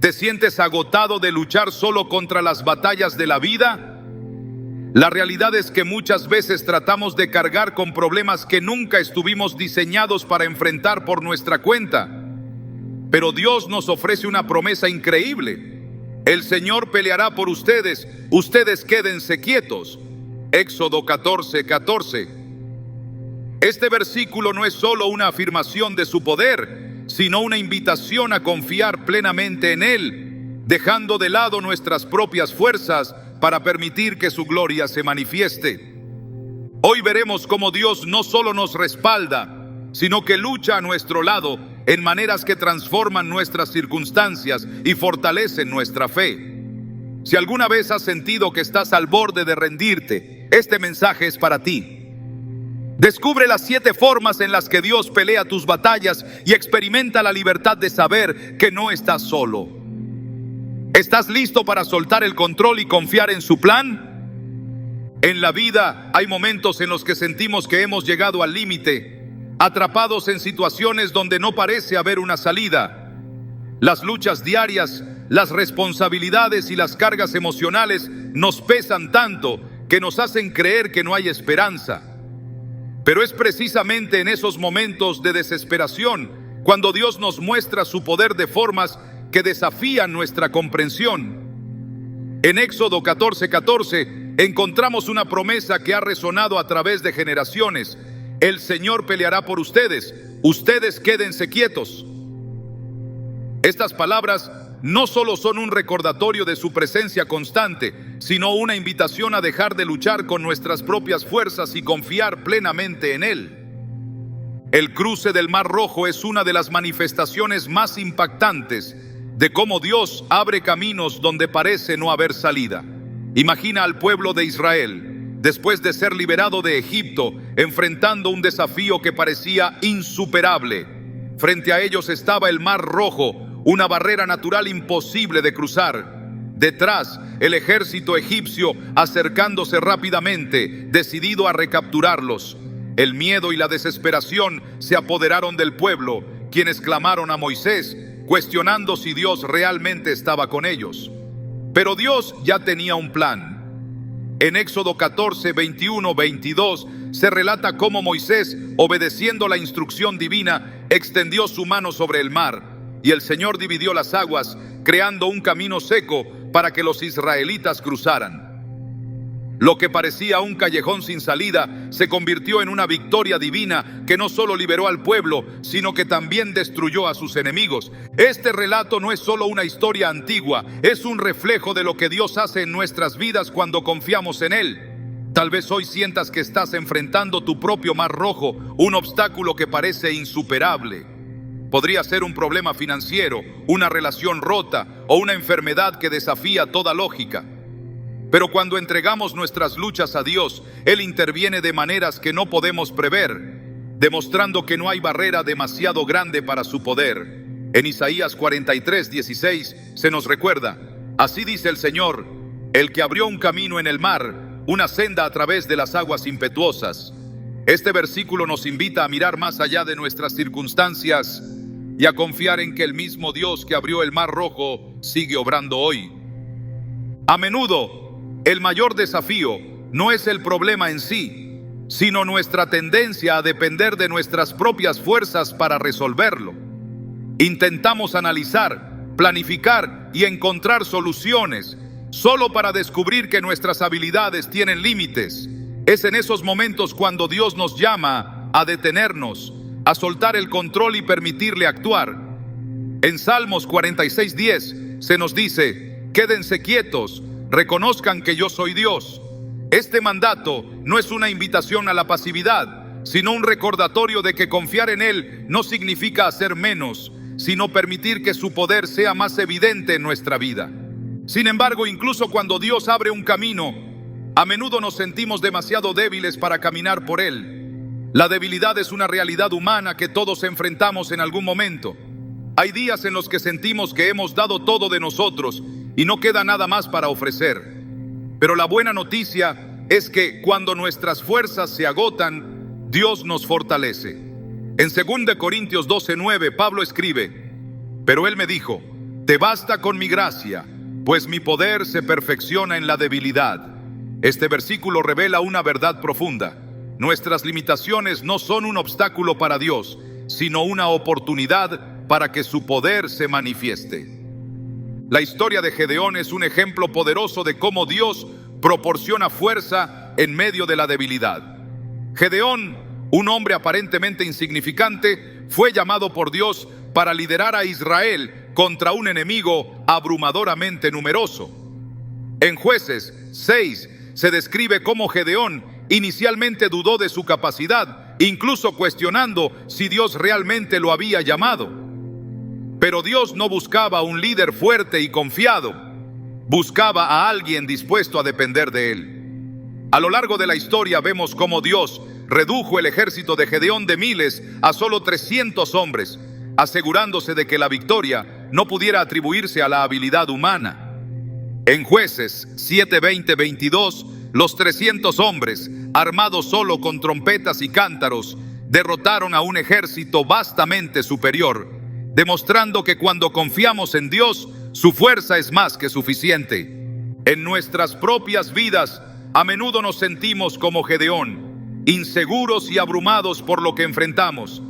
¿Te sientes agotado de luchar solo contra las batallas de la vida? La realidad es que muchas veces tratamos de cargar con problemas que nunca estuvimos diseñados para enfrentar por nuestra cuenta. Pero Dios nos ofrece una promesa increíble. El Señor peleará por ustedes, ustedes quédense quietos. Éxodo 14:14. Este versículo no es solo una afirmación de su poder, sino una invitación a confiar plenamente en Él, dejando de lado nuestras propias fuerzas para permitir que su gloria se manifieste. Hoy veremos cómo Dios no solo nos respalda, sino que lucha a nuestro lado en maneras que transforman nuestras circunstancias y fortalecen nuestra fe. Si alguna vez has sentido que estás al borde de rendirte, este mensaje es para ti. Descubre las 7 formas en las que Dios pelea tus batallas y experimenta la libertad de saber que no estás solo. ¿Estás listo para soltar el control y confiar en su plan? En la vida hay momentos en los que sentimos que hemos llegado al límite, atrapados en situaciones donde no parece haber una salida. Las luchas diarias, las responsabilidades y las cargas emocionales nos pesan tanto que nos hacen creer que no hay esperanza. Pero es precisamente en esos momentos de desesperación cuando Dios nos muestra su poder de formas que desafían nuestra comprensión. En Éxodo 14:14 encontramos una promesa que ha resonado a través de generaciones. El Señor peleará por ustedes, ustedes quédense quietos. Estas palabras no solo son un recordatorio de su presencia constante, sino una invitación a dejar de luchar con nuestras propias fuerzas y confiar plenamente en Él. El cruce del Mar Rojo es una de las manifestaciones más impactantes de cómo Dios abre caminos donde parece no haber salida. Imagina al pueblo de Israel, después de ser liberado de Egipto, enfrentando un desafío que parecía insuperable. Frente a ellos estaba el Mar Rojo, una barrera natural imposible de cruzar. Detrás, el ejército egipcio acercándose rápidamente, decidido a recapturarlos. El miedo y la desesperación se apoderaron del pueblo, quienes clamaron a Moisés, cuestionando si Dios realmente estaba con ellos. Pero Dios ya tenía un plan. En Éxodo 14, 21, 22 se relata cómo Moisés, obedeciendo la instrucción divina, extendió su mano sobre el mar, y el Señor dividió las aguas, creando un camino seco para que los israelitas cruzaran. Lo que parecía un callejón sin salida se convirtió en una victoria divina que no solo liberó al pueblo, sino que también destruyó a sus enemigos. Este relato no es solo una historia antigua, es un reflejo de lo que Dios hace en nuestras vidas cuando confiamos en Él. Tal vez hoy sientas que estás enfrentando tu propio Mar Rojo, un obstáculo que parece insuperable. Podría ser un problema financiero, una relación rota o una enfermedad que desafía toda lógica. Pero cuando entregamos nuestras luchas a Dios, Él interviene de maneras que no podemos prever, demostrando que no hay barrera demasiado grande para su poder. En Isaías 43:16 se nos recuerda: así dice el Señor, el que abrió un camino en el mar, una senda a través de las aguas impetuosas. Este versículo nos invita a mirar más allá de nuestras circunstancias y a confiar en que el mismo Dios que abrió el Mar Rojo sigue obrando hoy. A menudo, el mayor desafío no es el problema en sí, sino nuestra tendencia a depender de nuestras propias fuerzas para resolverlo. Intentamos analizar, planificar y encontrar soluciones solo para descubrir que nuestras habilidades tienen límites. Es en esos momentos cuando Dios nos llama a detenernos, a soltar el control y permitirle actuar. En Salmos 46:10 se nos dice: quédense quietos, reconozcan que yo soy Dios. Este mandato no es una invitación a la pasividad, sino un recordatorio de que confiar en Él no significa hacer menos, sino permitir que su poder sea más evidente en nuestra vida. Sin embargo, incluso cuando Dios abre un camino, a menudo nos sentimos demasiado débiles para caminar por Él. La debilidad es una realidad humana que todos enfrentamos en algún momento. Hay días en los que sentimos que hemos dado todo de nosotros y no queda nada más para ofrecer. Pero la buena noticia es que cuando nuestras fuerzas se agotan, Dios nos fortalece. En 2 Corintios 12:9, Pablo escribe: pero Él me dijo: Te basta con mi gracia, pues mi poder se perfecciona en la debilidad. Este versículo revela una verdad profunda. Nuestras limitaciones no son un obstáculo para Dios, sino una oportunidad para que su poder se manifieste. La historia de Gedeón es un ejemplo poderoso de cómo Dios proporciona fuerza en medio de la debilidad. Gedeón, un hombre aparentemente insignificante, fue llamado por Dios para liderar a Israel contra un enemigo abrumadoramente numeroso. En Jueces 6 se describe cómo Gedeón inicialmente dudó de su capacidad, incluso cuestionando si Dios realmente lo había llamado. Pero Dios no buscaba un líder fuerte y confiado, buscaba a alguien dispuesto a depender de él. A lo largo de la historia vemos cómo Dios redujo el ejército de Gedeón de miles a solo 300 hombres, asegurándose de que la victoria no pudiera atribuirse a la habilidad humana. En Jueces 7, 20, 22, los 300 hombres, armados solo con trompetas y cántaros, derrotaron a un ejército vastamente superior, demostrando que cuando confiamos en Dios, su fuerza es más que suficiente. En nuestras propias vidas, a menudo nos sentimos como Gedeón, inseguros y abrumados por lo que enfrentamos.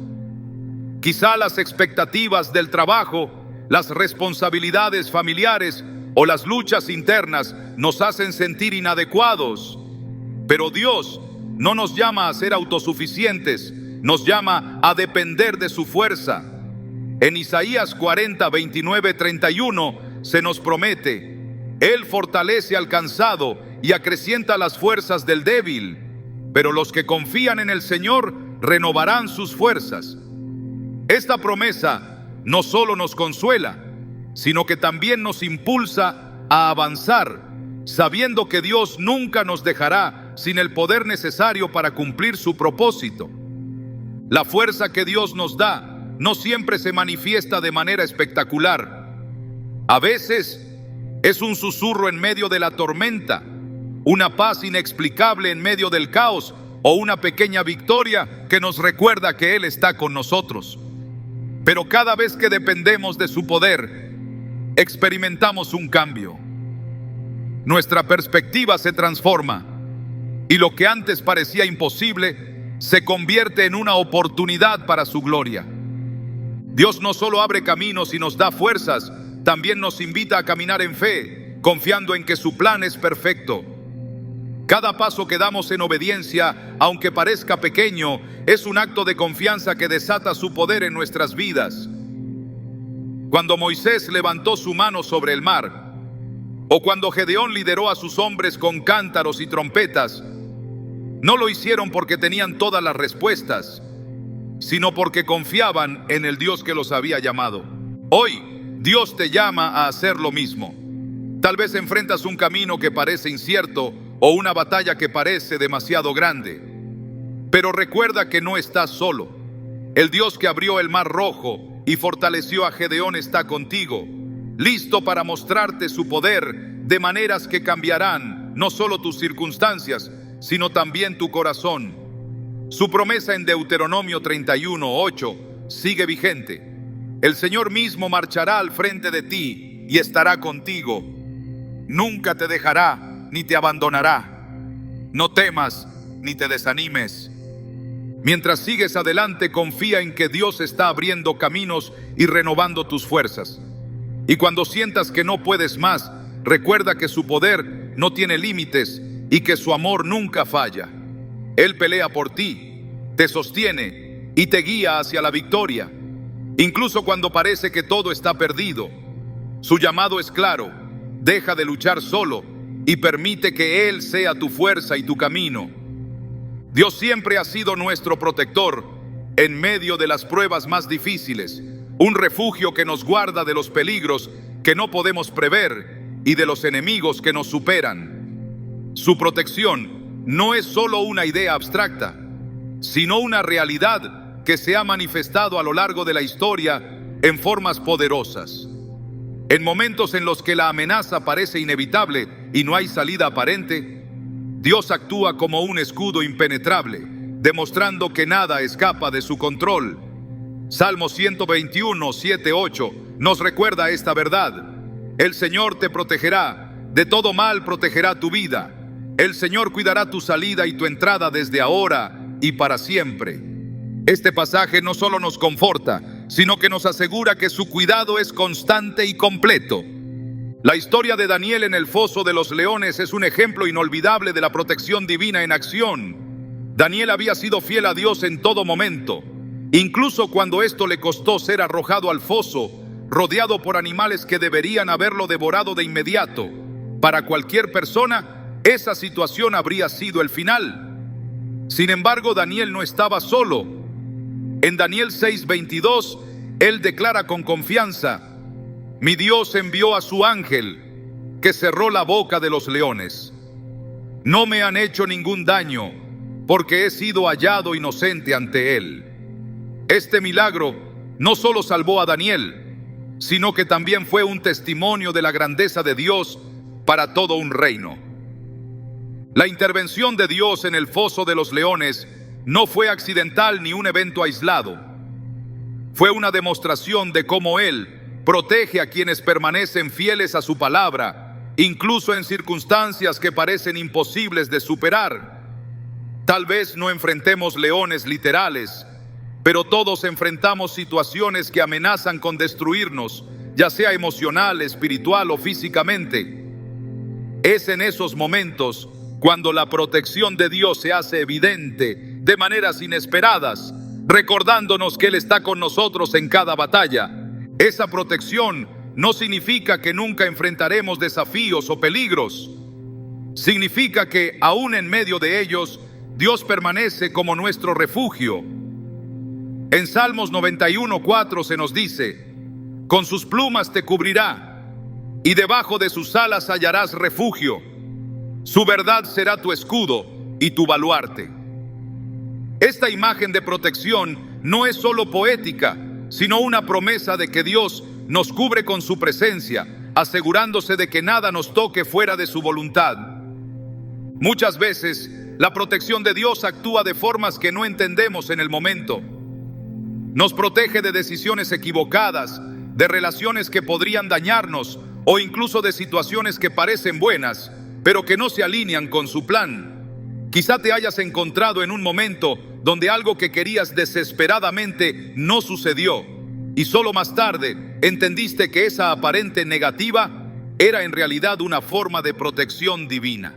Quizá las expectativas del trabajo, las responsabilidades familiares o las luchas internas nos hacen sentir inadecuados. Pero Dios no nos llama a ser autosuficientes, nos llama a depender de su fuerza. En Isaías 40, 29, 31 se nos promete: Él fortalece al cansado y acrecienta las fuerzas del débil, pero los que confían en el Señor renovarán sus fuerzas. Esta promesa no solo nos consuela, sino que también nos impulsa a avanzar, sabiendo que Dios nunca nos dejará sin el poder necesario para cumplir su propósito. La fuerza que Dios nos da no siempre se manifiesta de manera espectacular. A veces es un susurro en medio de la tormenta, una paz inexplicable en medio del caos o una pequeña victoria que nos recuerda que Él está con nosotros. Pero cada vez que dependemos de su poder, experimentamos un cambio. Nuestra perspectiva se transforma y lo que antes parecía imposible se convierte en una oportunidad para su gloria. Dios no solo abre caminos y nos da fuerzas, también nos invita a caminar en fe, confiando en que su plan es perfecto. Cada paso que damos en obediencia, aunque parezca pequeño, es un acto de confianza que desata su poder en nuestras vidas. Cuando Moisés levantó su mano sobre el mar, o cuando Gedeón lideró a sus hombres con cántaros y trompetas, no lo hicieron porque tenían todas las respuestas, sino porque confiaban en el Dios que los había llamado. Hoy, Dios te llama a hacer lo mismo. Tal vez enfrentas un camino que parece incierto o una batalla que parece demasiado grande, pero recuerda que no estás solo. El Dios que abrió el mar rojo y fortaleció a Gedeón está contigo, listo para mostrarte su poder de maneras que cambiarán no solo tus circunstancias, sino también tu corazón. Su promesa en Deuteronomio 31:8 sigue vigente. El Señor mismo marchará al frente de ti y estará contigo. Nunca te dejará ni te abandonará. No temas ni te desanimes. Mientras sigues adelante, confía en que Dios está abriendo caminos y renovando tus fuerzas. Y cuando sientas que no puedes más, recuerda que su poder no tiene límites y que su amor nunca falla. Él pelea por ti, te sostiene y te guía hacia la victoria, incluso cuando parece que todo está perdido. Su llamado es claro: deja de luchar solo y permite que Él sea tu fuerza y tu camino. Dios siempre ha sido nuestro protector en medio de las pruebas más difíciles, un refugio que nos guarda de los peligros que no podemos prever y de los enemigos que nos superan. Su protección no es solo una idea abstracta, sino una realidad que se ha manifestado a lo largo de la historia en formas poderosas. En momentos en los que la amenaza parece inevitable y no hay salida aparente, Dios actúa como un escudo impenetrable, demostrando que nada escapa de su control. Salmo 121, 7, 8 nos recuerda esta verdad. El Señor te protegerá, de todo mal protegerá tu vida. El Señor cuidará tu salida y tu entrada desde ahora y para siempre. Este pasaje no solo nos conforta, sino que nos asegura que su cuidado es constante y completo. La historia de Daniel en el foso de los leones es un ejemplo inolvidable de la protección divina en acción. Daniel había sido fiel a Dios en todo momento, incluso cuando esto le costó ser arrojado al foso, rodeado por animales que deberían haberlo devorado de inmediato. Para cualquier persona, esa situación habría sido el final. Sin embargo, Daniel no estaba solo. En Daniel 6:22, él declara con confianza: mi Dios envió a su ángel, que cerró la boca de los leones. No me han hecho ningún daño, porque he sido hallado inocente ante él. Este milagro no solo salvó a Daniel, sino que también fue un testimonio de la grandeza de Dios para todo un reino. La intervención de Dios en el foso de los leones no fue accidental ni un evento aislado. Fue una demostración de cómo Él protege a quienes permanecen fieles a su palabra, incluso en circunstancias que parecen imposibles de superar. Tal vez no enfrentemos leones literales, pero todos enfrentamos situaciones que amenazan con destruirnos, ya sea emocional, espiritual o físicamente. Es en esos momentos cuando la protección de Dios se hace evidente de maneras inesperadas, recordándonos que Él está con nosotros en cada batalla. Esa protección no significa que nunca enfrentaremos desafíos o peligros. Significa que aún en medio de ellos, Dios permanece como nuestro refugio. En Salmos 91:4 se nos dice: con sus plumas te cubrirá, y debajo de sus alas hallarás refugio. Su verdad será tu escudo y tu baluarte. Esta imagen de protección no es solo poética, sino una promesa de que Dios nos cubre con su presencia, asegurándose de que nada nos toque fuera de su voluntad. Muchas veces, la protección de Dios actúa de formas que no entendemos en el momento. Nos protege de decisiones equivocadas, de relaciones que podrían dañarnos, o incluso de situaciones que parecen buenas, pero que no se alinean con su plan. Quizá te hayas encontrado en un momento donde algo que querías desesperadamente no sucedió, y solo más tarde entendiste que esa aparente negativa era en realidad una forma de protección divina.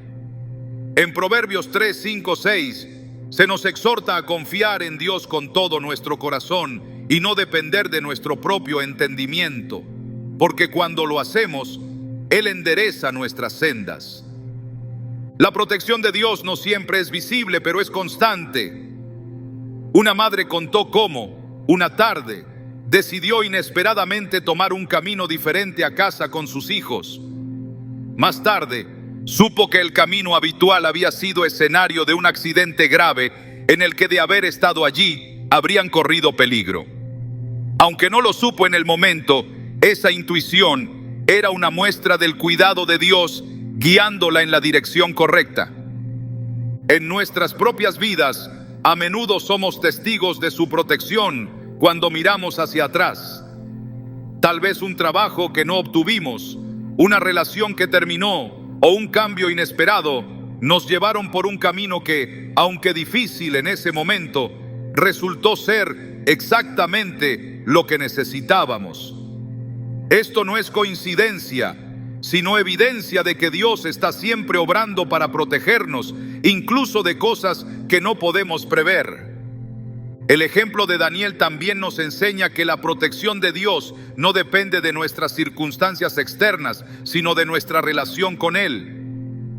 En Proverbios 3, 5, 6 se nos exhorta a confiar en Dios con todo nuestro corazón y no depender de nuestro propio entendimiento, porque cuando lo hacemos, Él endereza nuestras sendas. La protección de Dios no siempre es visible, pero es constante. Una madre contó cómo, una tarde, decidió inesperadamente tomar un camino diferente a casa con sus hijos. Más tarde, supo que el camino habitual había sido escenario de un accidente grave en el que, de haber estado allí, habrían corrido peligro. Aunque no lo supo en el momento, esa intuición era una muestra del cuidado de Dios guiándola en la dirección correcta. En nuestras propias vidas, a menudo somos testigos de su protección cuando miramos hacia atrás. Tal vez un trabajo que no obtuvimos, una relación que terminó o un cambio inesperado nos llevaron por un camino que, aunque difícil en ese momento, resultó ser exactamente lo que necesitábamos. Esto no es coincidencia, sino evidencia de que Dios está siempre obrando para protegernos, incluso de cosas que no podemos prever. El ejemplo de Daniel también nos enseña que la protección de Dios no depende de nuestras circunstancias externas, sino de nuestra relación con Él.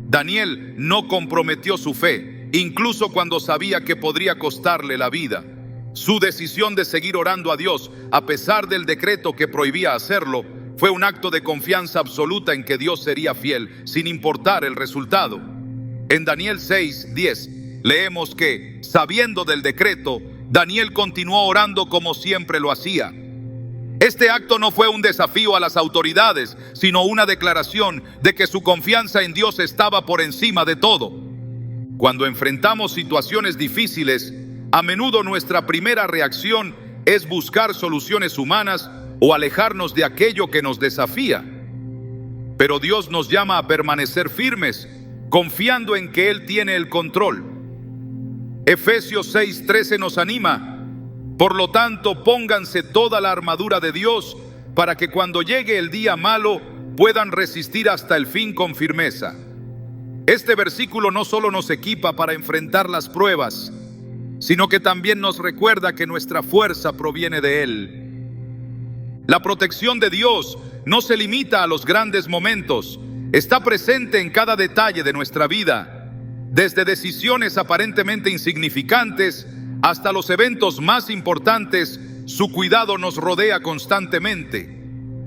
Daniel no comprometió su fe, incluso cuando sabía que podría costarle la vida. Su decisión de seguir orando a Dios, a pesar del decreto que prohibía hacerlo, fue un acto de confianza absoluta en que Dios sería fiel, sin importar el resultado. En Daniel 6:10 leemos que, sabiendo del decreto, Daniel continuó orando como siempre lo hacía. Este acto no fue un desafío a las autoridades, sino una declaración de que su confianza en Dios estaba por encima de todo. Cuando enfrentamos situaciones difíciles, a menudo nuestra primera reacción es buscar soluciones humanas o alejarnos de aquello que nos desafía. Pero Dios nos llama a permanecer firmes, confiando en que Él tiene el control. Efesios 6:13 nos anima: por lo tanto, pónganse toda la armadura de Dios para que cuando llegue el día malo puedan resistir hasta el fin con firmeza. Este versículo no solo nos equipa para enfrentar las pruebas, sino que también nos recuerda que nuestra fuerza proviene de Él. La protección de Dios no se limita a los grandes momentos, está presente en cada detalle de nuestra vida, desde decisiones aparentemente insignificantes hasta los eventos más importantes. Su cuidado nos rodea constantemente.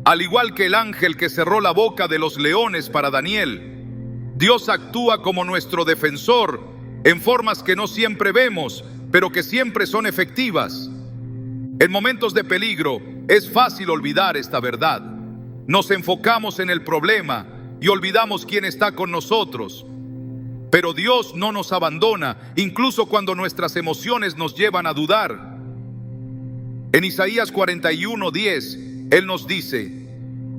Al igual que el ángel que cerró la boca de los leones para Daniel, Dios actúa como nuestro defensor en formas que no siempre vemos, pero que siempre son efectivas. En momentos de peligro es fácil olvidar esta verdad. Nos enfocamos en el problema y olvidamos quién está con nosotros. Pero Dios no nos abandona, incluso cuando nuestras emociones nos llevan a dudar. En Isaías 41:10, Él nos dice: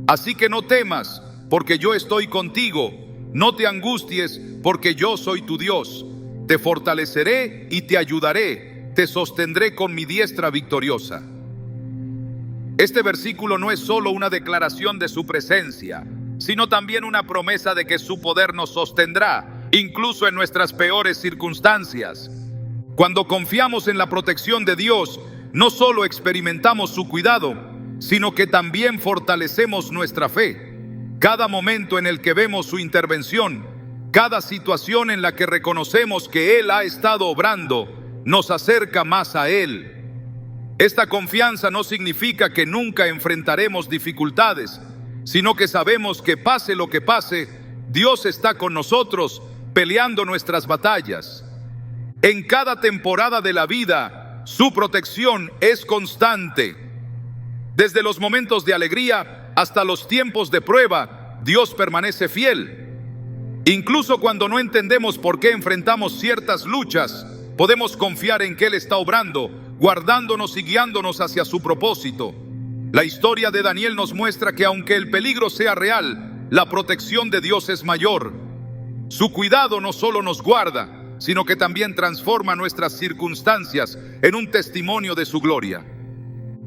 así que no temas, porque yo estoy contigo. No te angusties, porque yo soy tu Dios. Te fortaleceré y te ayudaré. Te sostendré con mi diestra victoriosa. Este versículo no es solo una declaración de su presencia, sino también una promesa de que su poder nos sostendrá, incluso en nuestras peores circunstancias. Cuando confiamos en la protección de Dios, no solo experimentamos su cuidado, sino que también fortalecemos nuestra fe. Cada momento en el que vemos su intervención, cada situación en la que reconocemos que Él ha estado obrando, nos acerca más a Él. Esta confianza no significa que nunca enfrentaremos dificultades, sino que sabemos que pase lo que pase, Dios está con nosotros peleando nuestras batallas. En cada temporada de la vida, su protección es constante. Desde los momentos de alegría hasta los tiempos de prueba, Dios permanece fiel. Incluso cuando no entendemos por qué enfrentamos ciertas luchas, podemos confiar en que Él está obrando, guardándonos y guiándonos hacia su propósito. La historia de Daniel nos muestra que aunque el peligro sea real, la protección de Dios es mayor. Su cuidado no solo nos guarda, sino que también transforma nuestras circunstancias en un testimonio de su gloria.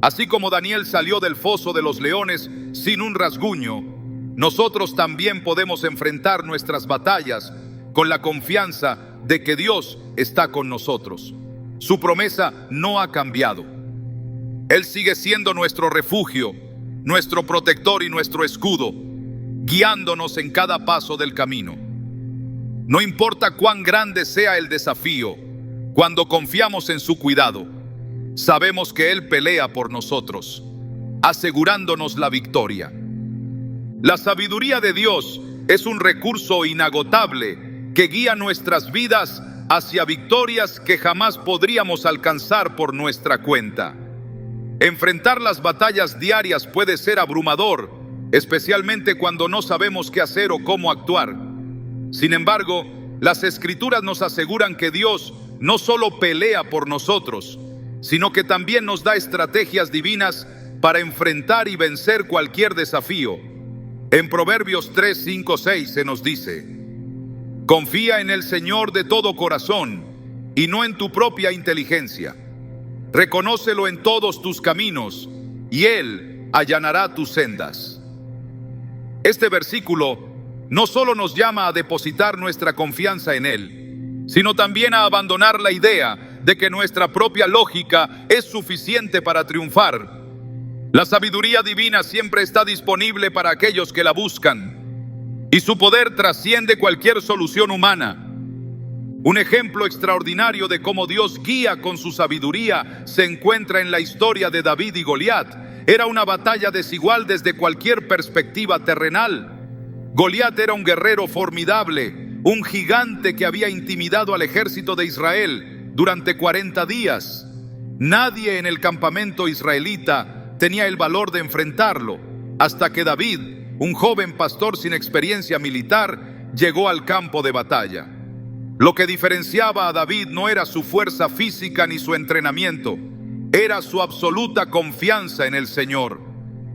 Así como Daniel salió del foso de los leones sin un rasguño, nosotros también podemos enfrentar nuestras batallas con la confianza de que Dios está con nosotros. Su promesa no ha cambiado. Él sigue siendo nuestro refugio, nuestro protector y nuestro escudo, guiándonos en cada paso del camino. No importa cuán grande sea el desafío, cuando confiamos en su cuidado, sabemos que Él pelea por nosotros, asegurándonos la victoria. La sabiduría de Dios es un recurso inagotable que guía nuestras vidas hacia victorias que jamás podríamos alcanzar por nuestra cuenta. Enfrentar las batallas diarias puede ser abrumador, especialmente cuando no sabemos qué hacer o cómo actuar. Sin embargo, las Escrituras nos aseguran que Dios no solo pelea por nosotros, sino que también nos da estrategias divinas para enfrentar y vencer cualquier desafío. En Proverbios 3, 5, 6 se nos dice: confía en el Señor de todo corazón y no en tu propia inteligencia. Reconócelo en todos tus caminos y Él allanará tus sendas. Este versículo no solo nos llama a depositar nuestra confianza en Él, sino también a abandonar la idea de que nuestra propia lógica es suficiente para triunfar. La sabiduría divina siempre está disponible para aquellos que la buscan, y su poder trasciende cualquier solución humana. Un ejemplo extraordinario de cómo Dios guía con su sabiduría se encuentra en la historia de David y Goliat. Era una batalla desigual desde cualquier perspectiva terrenal. Goliat era un guerrero formidable, un gigante que había intimidado al ejército de Israel durante 40 días. Nadie en el campamento israelita tenía el valor de enfrentarlo, hasta que David, un joven pastor sin experiencia militar, llegó al campo de batalla. Lo que diferenciaba a David no era su fuerza física ni su entrenamiento, era su absoluta confianza en el Señor.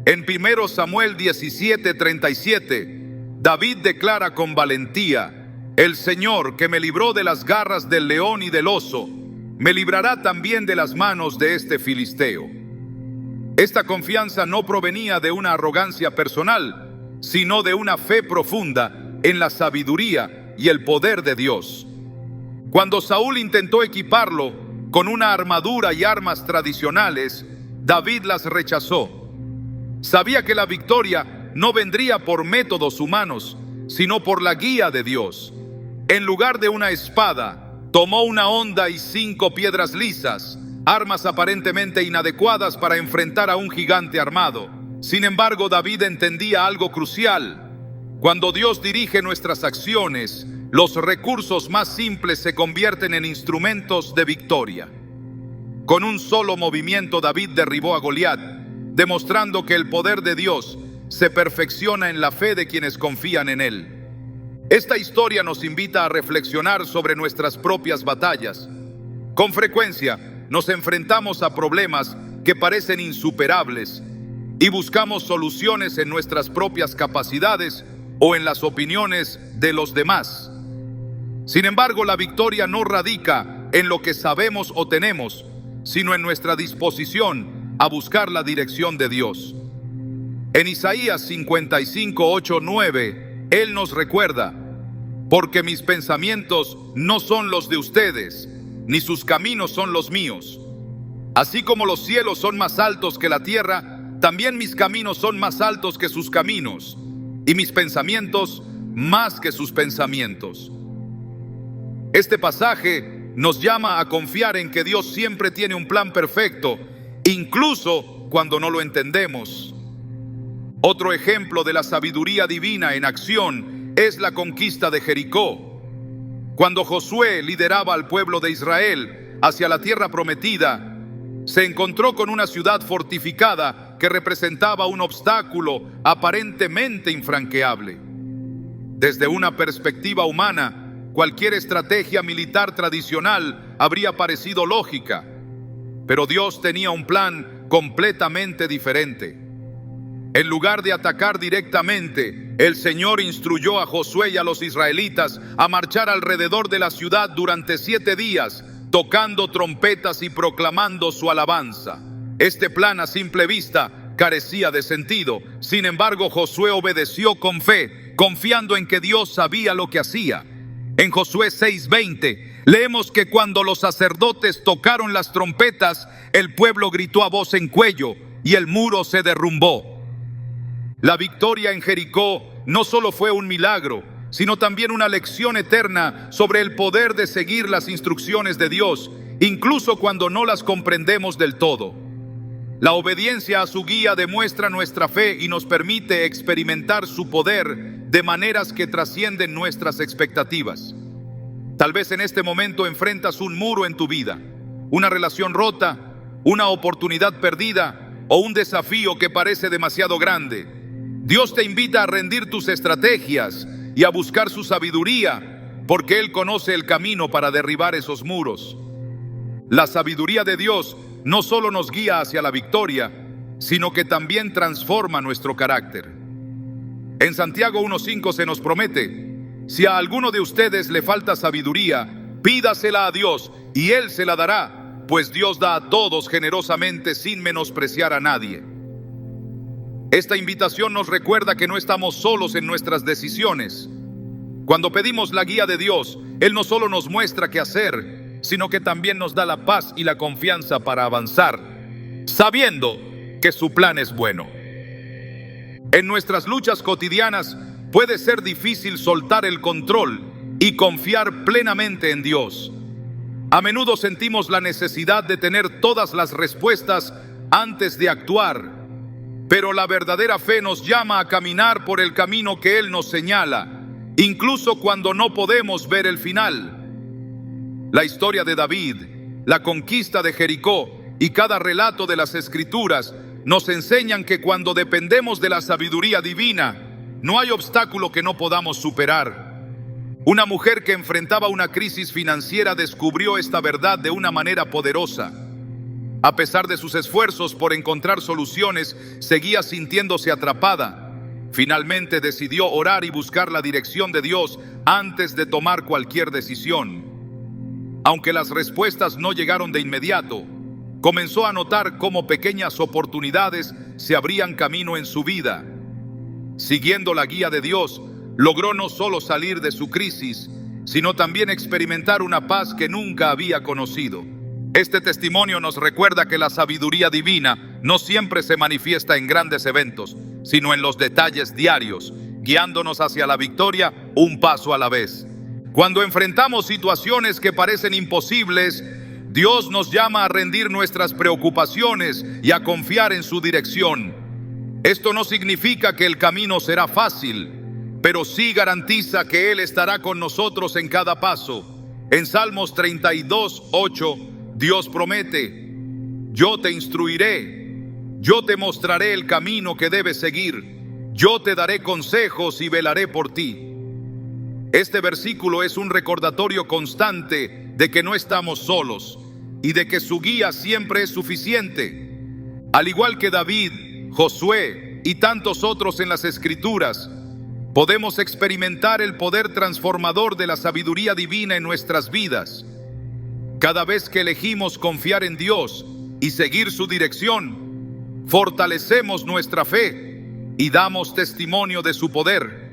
En 1 Samuel 17:37, David declara con valentía: el Señor, que me libró de las garras del león y del oso, me librará también de las manos de este filisteo. Esta confianza no provenía de una arrogancia personal, sino de una fe profunda en la sabiduría y el poder de Dios. Cuando Saúl intentó equiparlo con una armadura y armas tradicionales, David las rechazó. Sabía que la victoria no vendría por métodos humanos, sino por la guía de Dios. En lugar de una espada, tomó una honda y 5 piedras lisas, armas aparentemente inadecuadas para enfrentar a un gigante armado. Sin embargo, David entendía algo crucial. Cuando Dios dirige nuestras acciones, los recursos más simples se convierten en instrumentos de victoria. Con un solo movimiento, David derribó a Goliat, demostrando que el poder de Dios se perfecciona en la fe de quienes confían en Él. Esta historia nos invita a reflexionar sobre nuestras propias batallas. Con frecuencia nos enfrentamos a problemas que parecen insuperables y buscamos soluciones en nuestras propias capacidades o en las opiniones de los demás. Sin embargo, la victoria no radica en lo que sabemos o tenemos, sino en nuestra disposición a buscar la dirección de Dios. En Isaías 55:8-9, Él nos recuerda: porque mis pensamientos no son los de ustedes, ni sus caminos son los míos. Así como los cielos son más altos que la tierra, también mis caminos son más altos que sus caminos, y mis pensamientos más que sus pensamientos. Este pasaje nos llama a confiar en que Dios siempre tiene un plan perfecto, incluso cuando no lo entendemos. Otro ejemplo de la sabiduría divina en acción es la conquista de Jericó. Cuando Josué lideraba al pueblo de Israel hacia la tierra prometida, se encontró con una ciudad fortificada que representaba un obstáculo aparentemente infranqueable. Desde una perspectiva humana, cualquier estrategia militar tradicional habría parecido lógica, pero Dios tenía un plan completamente diferente. En lugar de atacar directamente, el Señor instruyó a Josué y a los israelitas a marchar alrededor de la ciudad durante 7 días, tocando trompetas y proclamando su alabanza. Este plan a simple vista carecía de sentido. Sin embargo, Josué obedeció con fe, confiando en que Dios sabía lo que hacía. En Josué 6:20 leemos que cuando los sacerdotes tocaron las trompetas, el pueblo gritó a voz en cuello y el muro se derrumbó. La victoria en Jericó no solo fue un milagro, sino también una lección eterna sobre el poder de seguir las instrucciones de Dios, incluso cuando no las comprendemos del todo. La obediencia a su guía demuestra nuestra fe y nos permite experimentar su poder de maneras que trascienden nuestras expectativas. Tal vez en este momento enfrentas un muro en tu vida, una relación rota, una oportunidad perdida o un desafío que parece demasiado grande. Dios te invita a rendir tus estrategias y a buscar su sabiduría, porque Él conoce el camino para derribar esos muros. La sabiduría de Dios no solo nos guía hacia la victoria, sino que también transforma nuestro carácter. En Santiago 1:5 se nos promete: si a alguno de ustedes le falta sabiduría, pídasela a Dios y Él se la dará, pues Dios da a todos generosamente sin menospreciar a nadie. Esta invitación nos recuerda que no estamos solos en nuestras decisiones. Cuando pedimos la guía de Dios, Él no solo nos muestra qué hacer, sino que también nos da la paz y la confianza para avanzar, sabiendo que su plan es bueno. En nuestras luchas cotidianas puede ser difícil soltar el control y confiar plenamente en Dios. A menudo sentimos la necesidad de tener todas las respuestas antes de actuar, pero la verdadera fe nos llama a caminar por el camino que Él nos señala, incluso cuando no podemos ver el final. La historia de David, la conquista de Jericó y cada relato de las Escrituras nos enseñan que cuando dependemos de la sabiduría divina, no hay obstáculo que no podamos superar. Una mujer que enfrentaba una crisis financiera descubrió esta verdad de una manera poderosa. A pesar de sus esfuerzos por encontrar soluciones, seguía sintiéndose atrapada. Finalmente decidió orar y buscar la dirección de Dios antes de tomar cualquier decisión. Aunque las respuestas no llegaron de inmediato, comenzó a notar cómo pequeñas oportunidades se abrían camino en su vida. Siguiendo la guía de Dios, logró no solo salir de su crisis, sino también experimentar una paz que nunca había conocido. Este testimonio nos recuerda que la sabiduría divina no siempre se manifiesta en grandes eventos, sino en los detalles diarios, guiándonos hacia la victoria un paso a la vez. Cuando enfrentamos situaciones que parecen imposibles, Dios nos llama a rendir nuestras preocupaciones y a confiar en su dirección. Esto no significa que el camino será fácil, pero sí garantiza que Él estará con nosotros en cada paso. En Salmos 32:8, Dios promete: yo te instruiré, yo te mostraré el camino que debes seguir, yo te daré consejos y velaré por ti. Este versículo es un recordatorio constante de que no estamos solos y de que su guía siempre es suficiente. Al igual que David, Josué y tantos otros en las Escrituras, podemos experimentar el poder transformador de la sabiduría divina en nuestras vidas. Cada vez que elegimos confiar en Dios y seguir su dirección, fortalecemos nuestra fe y damos testimonio de su poder.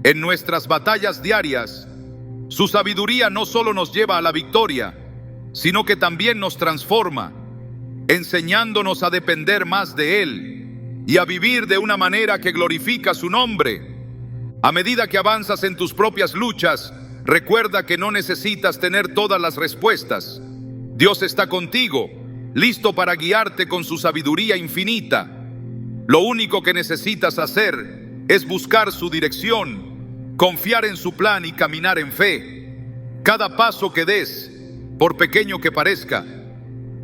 En nuestras batallas diarias, su sabiduría no solo nos lleva a la victoria, sino que también nos transforma, enseñándonos a depender más de Él y a vivir de una manera que glorifica su nombre. A medida que avanzas en tus propias luchas, recuerda que no necesitas tener todas las respuestas. Dios está contigo, listo para guiarte con su sabiduría infinita. Lo único que necesitas hacer es buscar su dirección, confiar en su plan y caminar en fe. Cada paso que des, por pequeño que parezca,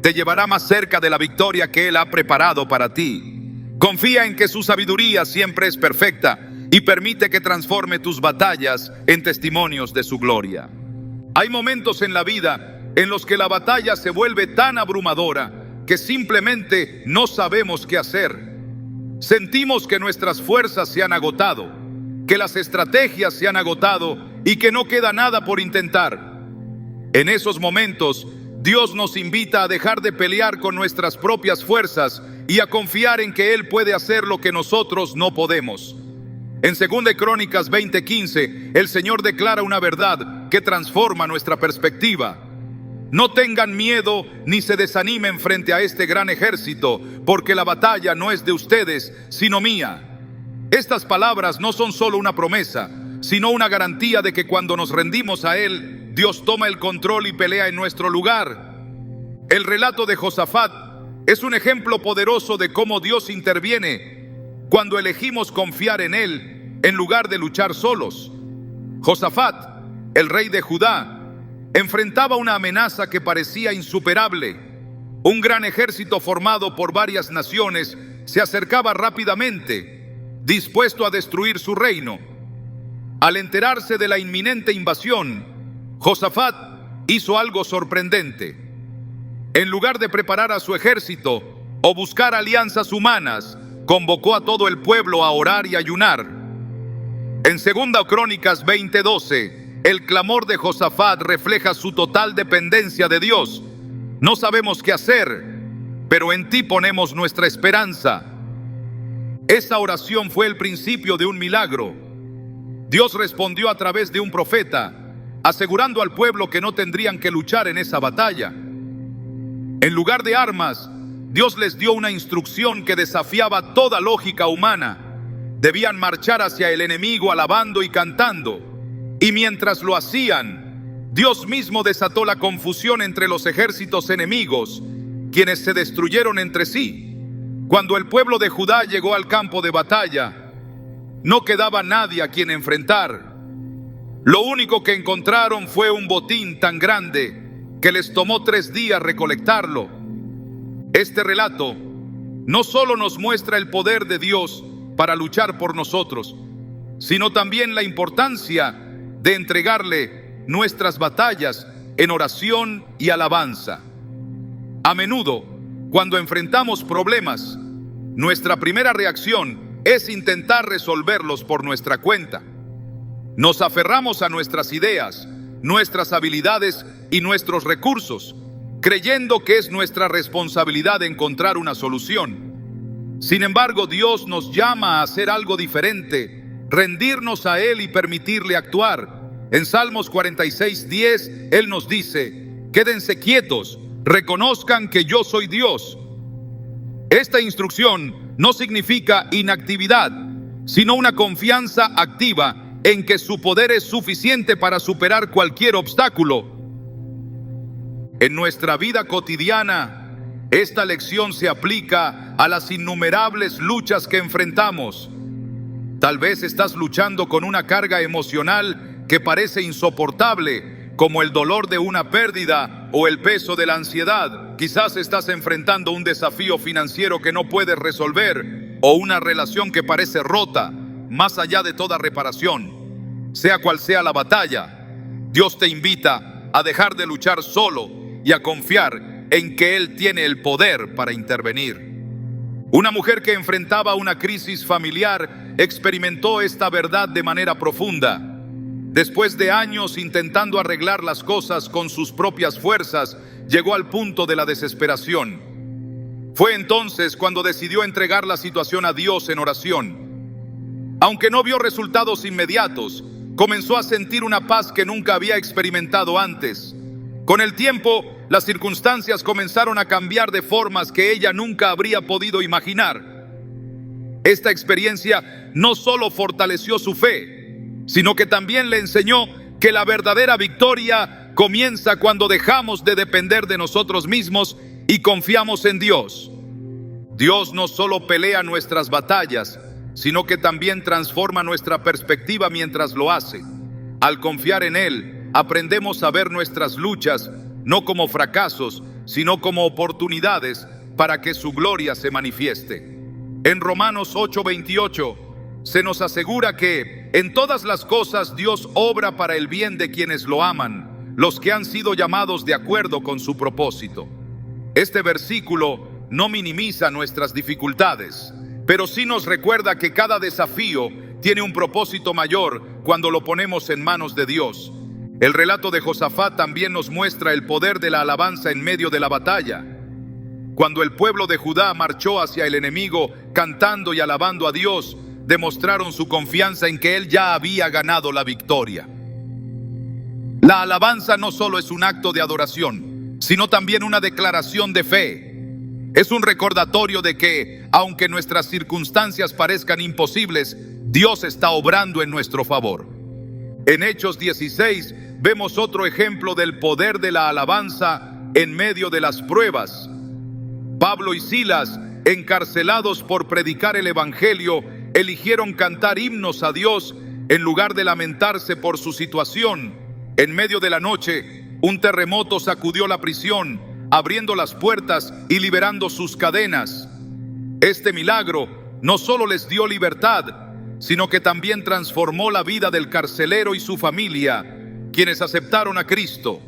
te llevará más cerca de la victoria que Él ha preparado para ti. Confía en que su sabiduría siempre es perfecta y permite que transforme tus batallas en testimonios de su gloria. Hay momentos en la vida en los que la batalla se vuelve tan abrumadora que simplemente no sabemos qué hacer. Sentimos que nuestras fuerzas se han agotado, que las estrategias se han agotado y que no queda nada por intentar. En esos momentos, Dios nos invita a dejar de pelear con nuestras propias fuerzas y a confiar en que Él puede hacer lo que nosotros no podemos. En 2 Crónicas 20:15, el Señor declara una verdad que transforma nuestra perspectiva. No tengan miedo ni se desanimen frente a este gran ejército, porque la batalla no es de ustedes, sino mía. Estas palabras no son solo una promesa, sino una garantía de que cuando nos rendimos a Él, Dios toma el control y pelea en nuestro lugar. El relato de Josafat es un ejemplo poderoso de cómo Dios interviene cuando elegimos confiar en Él en lugar de luchar solos. Josafat, el rey de Judá, enfrentaba una amenaza que parecía insuperable. Un gran ejército formado por varias naciones se acercaba rápidamente, dispuesto a destruir su reino. Al enterarse de la inminente invasión, Josafat hizo algo sorprendente. En lugar de preparar a su ejército o buscar alianzas humanas, convocó a todo el pueblo a orar y ayunar. En 2 Crónicas 20:12, el clamor de Josafat refleja su total dependencia de Dios. No sabemos qué hacer, pero en ti ponemos nuestra esperanza. Esa oración fue el principio de un milagro. Dios respondió a través de un profeta, asegurando al pueblo que no tendrían que luchar en esa batalla. En lugar de armas, Dios les dio una instrucción que desafiaba toda lógica humana. Debían marchar hacia el enemigo alabando y cantando. Y mientras lo hacían, Dios mismo desató la confusión entre los ejércitos enemigos, quienes se destruyeron entre sí. Cuando el pueblo de Judá llegó al campo de batalla, no quedaba nadie a quien enfrentar. Lo único que encontraron fue un botín tan grande que les tomó 3 días recolectarlo. Este relato no solo nos muestra el poder de Dios para luchar por nosotros, sino también la importancia de entregarle nuestras batallas en oración y alabanza. A menudo Cuando enfrentamos problemas, nuestra primera reacción es intentar resolverlos por nuestra cuenta. Nos aferramos a nuestras ideas, nuestras habilidades y nuestros recursos, creyendo que es nuestra responsabilidad encontrar una solución. Sin embargo, Dios nos llama a hacer algo diferente, rendirnos a Él y permitirle actuar. En Salmos 46:10, Él nos dice: quédense quietos, reconozcan que yo soy Dios. Esta instrucción no significa inactividad, sino una confianza activa en que su poder es suficiente para superar cualquier obstáculo. En nuestra vida cotidiana, esta lección se aplica a las innumerables luchas que enfrentamos. Tal vez estás luchando con una carga emocional que parece insoportable, como el dolor de una pérdida o el peso de la ansiedad. Quizás estás enfrentando un desafío financiero que no puedes resolver o una relación que parece rota, más allá de toda reparación. Sea cual sea la batalla, Dios te invita a dejar de luchar solo y a confiar en que Él tiene el poder para intervenir. Una mujer que enfrentaba una crisis familiar experimentó esta verdad de manera profunda. Después de años intentando arreglar las cosas con sus propias fuerzas, llegó al punto de la desesperación. Fue entonces cuando decidió entregar la situación a Dios en oración. Aunque no vio resultados inmediatos, comenzó a sentir una paz que nunca había experimentado antes. Con el tiempo, las circunstancias comenzaron a cambiar de formas que ella nunca habría podido imaginar. Esta experiencia no solo fortaleció su fe, sino que también le enseñó que la verdadera victoria comienza cuando dejamos de depender de nosotros mismos y confiamos en Dios. Dios no solo pelea nuestras batallas, sino que también transforma nuestra perspectiva mientras lo hace. Al confiar en Él, aprendemos a ver nuestras luchas no como fracasos, sino como oportunidades para que su gloria se manifieste. En Romanos 8:28 se nos asegura que en todas las cosas Dios obra para el bien de quienes lo aman, los que han sido llamados de acuerdo con su propósito. Este versículo no minimiza nuestras dificultades, pero sí nos recuerda que cada desafío tiene un propósito mayor cuando lo ponemos en manos de Dios. El relato de Josafat también nos muestra el poder de la alabanza en medio de la batalla. Cuando el pueblo de Judá marchó hacia el enemigo cantando y alabando a Dios, demostraron su confianza en que Él ya había ganado la victoria. La alabanza no solo es un acto de adoración, sino también una declaración de fe. Es un recordatorio de que, aunque nuestras circunstancias parezcan imposibles, Dios está obrando en nuestro favor. En Hechos 16 vemos otro ejemplo del poder de la alabanza en medio de las pruebas. Pablo y Silas, encarcelados por predicar el evangelio, eligieron cantar himnos a Dios en lugar de lamentarse por su situación. En medio de la noche, un terremoto sacudió la prisión, abriendo las puertas y liberando sus cadenas. Este milagro no solo les dio libertad, sino que también transformó la vida del carcelero y su familia, quienes aceptaron a Cristo.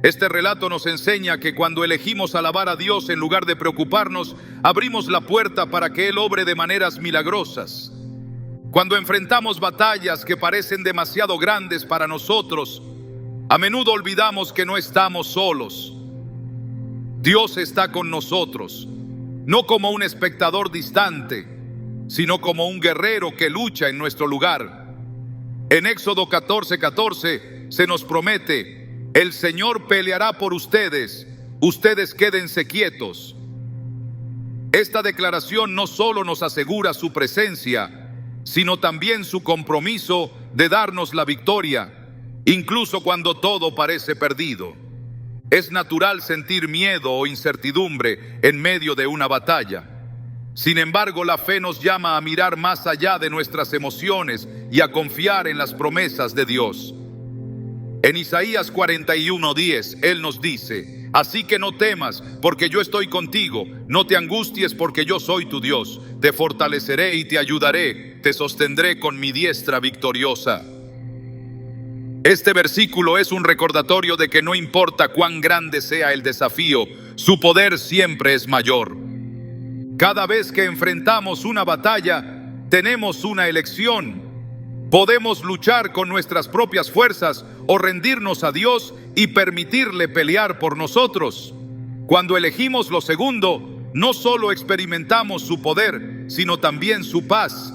Este relato nos enseña que cuando elegimos alabar a Dios en lugar de preocuparnos, abrimos la puerta para que Él obre de maneras milagrosas. Cuando enfrentamos batallas que parecen demasiado grandes para nosotros, a menudo olvidamos que no estamos solos. Dios está con nosotros, no como un espectador distante, sino como un guerrero que lucha en nuestro lugar. En Éxodo 14:14 se nos promete: el Señor peleará por ustedes, ustedes quédense quietos. Esta declaración no solo nos asegura su presencia, sino también su compromiso de darnos la victoria, incluso cuando todo parece perdido. Es natural sentir miedo o incertidumbre en medio de una batalla. Sin embargo, la fe nos llama a mirar más allá de nuestras emociones y a confiar en las promesas de Dios. En Isaías 41:10, Él nos dice: así que no temas, porque yo estoy contigo, no te angusties, porque yo soy tu Dios, te fortaleceré y te ayudaré, te sostendré con mi diestra victoriosa. Este versículo es un recordatorio de que no importa cuán grande sea el desafío, su poder siempre es mayor. Cada vez que enfrentamos una batalla, tenemos una elección. Podemos luchar con nuestras propias fuerzas o rendirnos a Dios y permitirle pelear por nosotros. Cuando elegimos lo segundo, no solo experimentamos su poder, sino también su paz.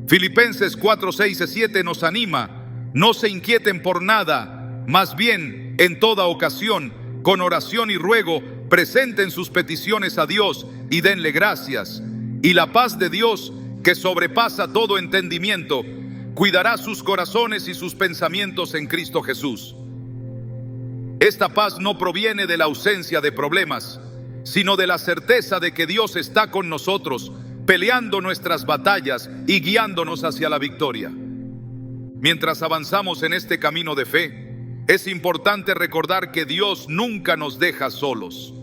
Filipenses 4, 6 y 7 nos anima: no se inquieten por nada, más bien, en toda ocasión, con oración y ruego, presenten sus peticiones a Dios y denle gracias. Y la paz de Dios, que sobrepasa todo entendimiento, cuidará sus corazones y sus pensamientos en Cristo Jesús. Esta paz no proviene de la ausencia de problemas, sino de la certeza de que Dios está con nosotros, peleando nuestras batallas y guiándonos hacia la victoria. Mientras avanzamos en este camino de fe, es importante recordar que Dios nunca nos deja solos.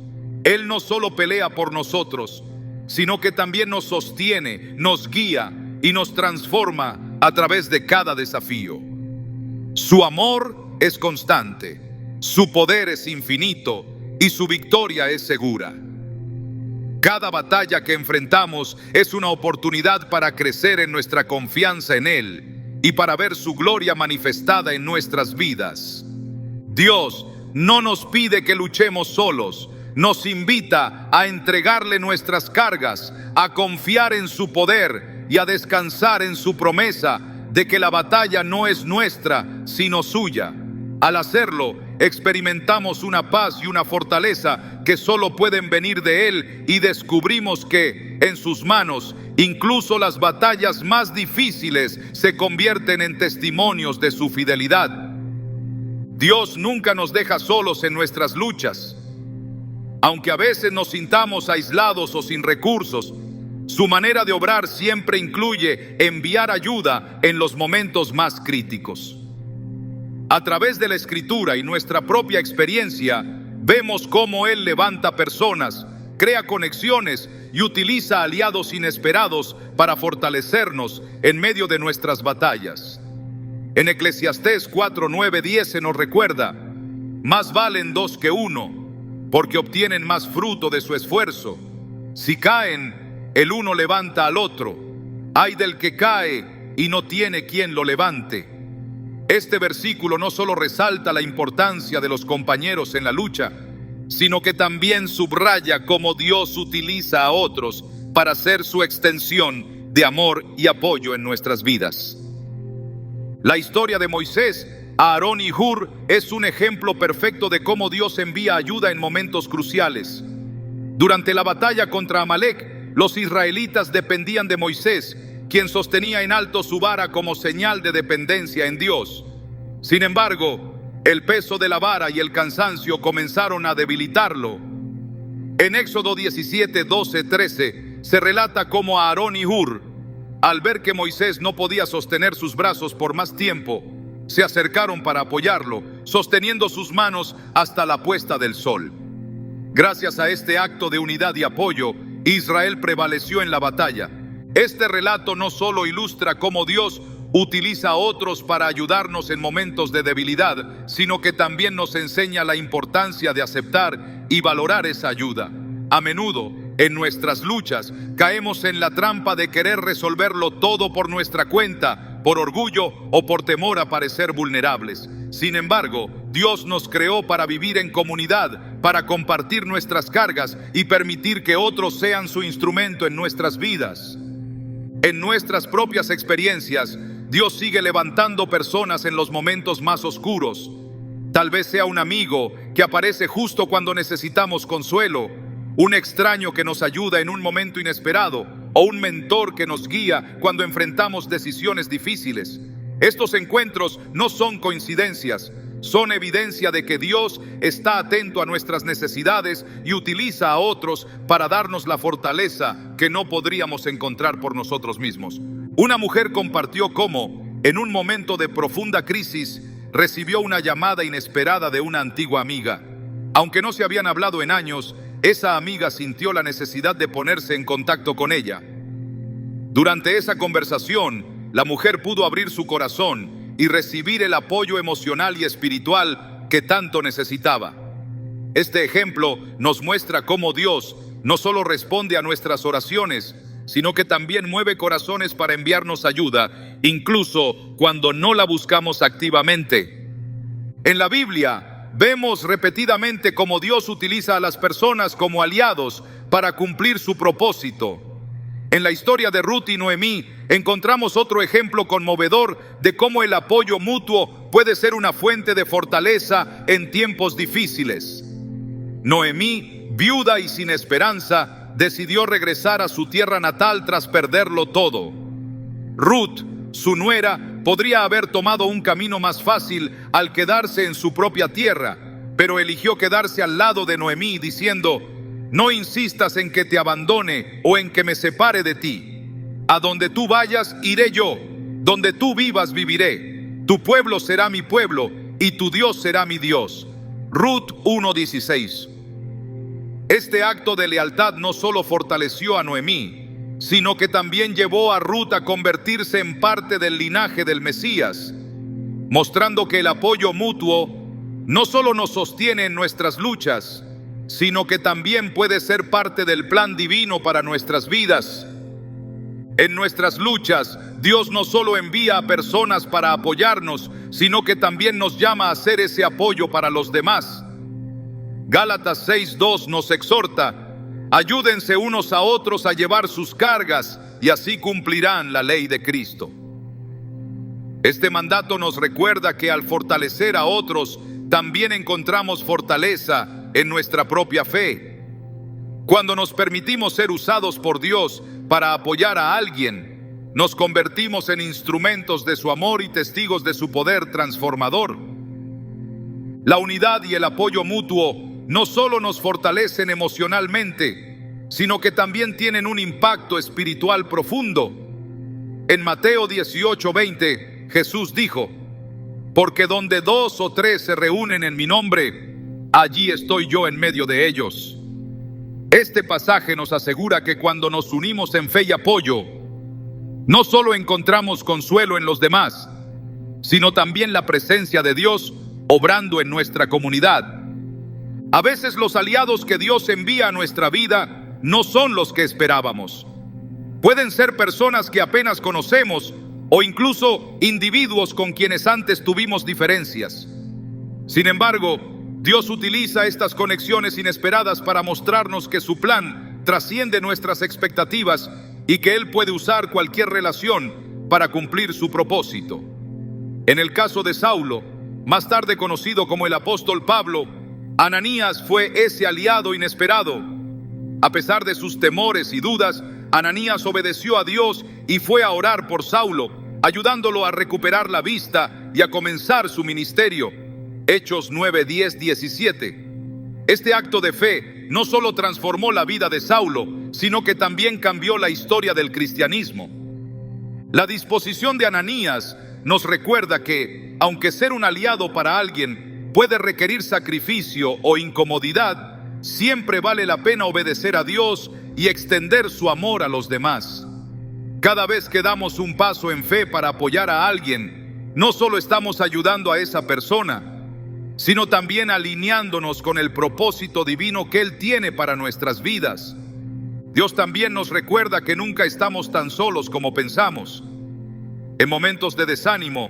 Él no solo pelea por nosotros, sino que también nos sostiene, nos guía y nos transforma a través de cada desafío. Su amor es constante, su poder es infinito y su victoria es segura. Cada batalla que enfrentamos es una oportunidad para crecer en nuestra confianza en Él y para ver su gloria manifestada en nuestras vidas. Dios no nos pide que luchemos solos, nos invita a entregarle nuestras cargas, a confiar en su poder y a descansar en su promesa de que la batalla no es nuestra, sino suya. Al hacerlo, experimentamos una paz y una fortaleza que solo pueden venir de Él y descubrimos que, en sus manos, incluso las batallas más difíciles se convierten en testimonios de su fidelidad. Dios nunca nos deja solos en nuestras luchas. Aunque a veces nos sintamos aislados o sin recursos, su manera de obrar siempre incluye enviar ayuda en los momentos más críticos. A través de la Escritura y nuestra propia experiencia, vemos cómo Él levanta personas, crea conexiones y utiliza aliados inesperados para fortalecernos en medio de nuestras batallas. En Eclesiastés 4, 9, 10 se nos recuerda: más valen dos que uno, porque obtienen más fruto de su esfuerzo. Si caen, el uno levanta al otro. Ay del que cae y no tiene quien lo levante. Este versículo no solo resalta la importancia de los compañeros en la lucha, sino que también subraya cómo Dios utiliza a otros para ser su extensión de amor y apoyo en nuestras vidas. La historia de Moisés, Aarón y Hur es un ejemplo perfecto de cómo Dios envía ayuda en momentos cruciales. Durante la batalla contra Amalek, los israelitas dependían de Moisés, quien sostenía en alto su vara como señal de dependencia en Dios. Sin embargo, el peso de la vara y el cansancio comenzaron a debilitarlo. En Éxodo 17, 12, 13 se relata cómo Aarón y Hur, al ver que Moisés no podía sostener sus brazos por más tiempo, se acercaron para apoyarlo, sosteniendo sus manos hasta la puesta del sol. Gracias a este acto de unidad y apoyo, Israel prevaleció en la batalla. Este relato no solo ilustra cómo Dios utiliza a otros para ayudarnos en momentos de debilidad, sino que también nos enseña la importancia de aceptar y valorar esa ayuda. A menudo, en nuestras luchas, caemos en la trampa de querer resolverlo todo por nuestra cuenta, por orgullo o por temor a parecer vulnerables. Sin embargo, Dios nos creó para vivir en comunidad, para compartir nuestras cargas y permitir que otros sean su instrumento en nuestras vidas. En nuestras propias experiencias, Dios sigue levantando personas en los momentos más oscuros. Tal vez sea un amigo que aparece justo cuando necesitamos consuelo, un extraño que nos ayuda en un momento inesperado, o un mentor que nos guía cuando enfrentamos decisiones difíciles. Estos encuentros no son coincidencias, son evidencia de que Dios está atento a nuestras necesidades y utiliza a otros para darnos la fortaleza que no podríamos encontrar por nosotros mismos. Una mujer compartió cómo, en un momento de profunda crisis, recibió una llamada inesperada de una antigua amiga. Aunque no se habían hablado en años, esa amiga sintió la necesidad de ponerse en contacto con ella. Durante esa conversación, la mujer pudo abrir su corazón y recibir el apoyo emocional y espiritual que tanto necesitaba. Este ejemplo nos muestra cómo Dios no solo responde a nuestras oraciones, sino que también mueve corazones para enviarnos ayuda, incluso cuando no la buscamos activamente. En la Biblia vemos repetidamente cómo Dios utiliza a las personas como aliados para cumplir su propósito. En la historia de Ruth y Noemí encontramos otro ejemplo conmovedor de cómo el apoyo mutuo puede ser una fuente de fortaleza en tiempos difíciles. Noemí, viuda y sin esperanza, decidió regresar a su tierra natal tras perderlo todo. Ruth, su nuera, podría haber tomado un camino más fácil al quedarse en su propia tierra, pero eligió quedarse al lado de Noemí diciendo: no insistas en que te abandone o en que me separe de ti. A donde tú vayas, iré yo. Donde tú vivas, viviré. Tu pueblo será mi pueblo y tu Dios será mi Dios. Ruth 1:16. Este acto de lealtad no solo fortaleció a Noemí, sino que también llevó a Ruth a convertirse en parte del linaje del Mesías, mostrando que el apoyo mutuo no solo nos sostiene en nuestras luchas, sino que también puede ser parte del plan divino para nuestras vidas. En nuestras luchas, Dios no solo envía a personas para apoyarnos, sino que también nos llama a ser ese apoyo para los demás. Gálatas 6:2 nos exhorta: ayúdense unos a otros a llevar sus cargas y así cumplirán la ley de Cristo. Este mandato nos recuerda que al fortalecer a otros, también encontramos fortaleza en nuestra propia fe. Cuando nos permitimos ser usados por Dios para apoyar a alguien, nos convertimos en instrumentos de su amor y testigos de su poder transformador. La unidad y el apoyo mutuo no solo nos fortalecen emocionalmente, sino que también tienen un impacto espiritual profundo. En Mateo 18:20, Jesús dijo: porque donde 2 o 3 se reúnen en mi nombre, allí estoy yo en medio de ellos. Este pasaje nos asegura que cuando nos unimos en fe y apoyo, no solo encontramos consuelo en los demás, sino también la presencia de Dios obrando en nuestra comunidad. A veces los aliados que Dios envía a nuestra vida no son los que esperábamos. Pueden ser personas que apenas conocemos o incluso individuos con quienes antes tuvimos diferencias. Sin embargo, Dios utiliza estas conexiones inesperadas para mostrarnos que su plan trasciende nuestras expectativas y que Él puede usar cualquier relación para cumplir su propósito. En el caso de Saulo, más tarde conocido como el apóstol Pablo, Ananías fue ese aliado inesperado. A pesar de sus temores y dudas, Ananías obedeció a Dios y fue a orar por Saulo, ayudándolo a recuperar la vista y a comenzar su ministerio. Hechos 9, 10, 17. Este acto de fe no solo transformó la vida de Saulo, sino que también cambió la historia del cristianismo. La disposición de Ananías nos recuerda que, aunque ser un aliado para alguien puede requerir sacrificio o incomodidad, siempre vale la pena obedecer a Dios y extender su amor a los demás. Cada vez que damos un paso en fe para apoyar a alguien, no solo estamos ayudando a esa persona, sino también alineándonos con el propósito divino que Él tiene para nuestras vidas. Dios también nos recuerda que nunca estamos tan solos como pensamos. En momentos de desánimo,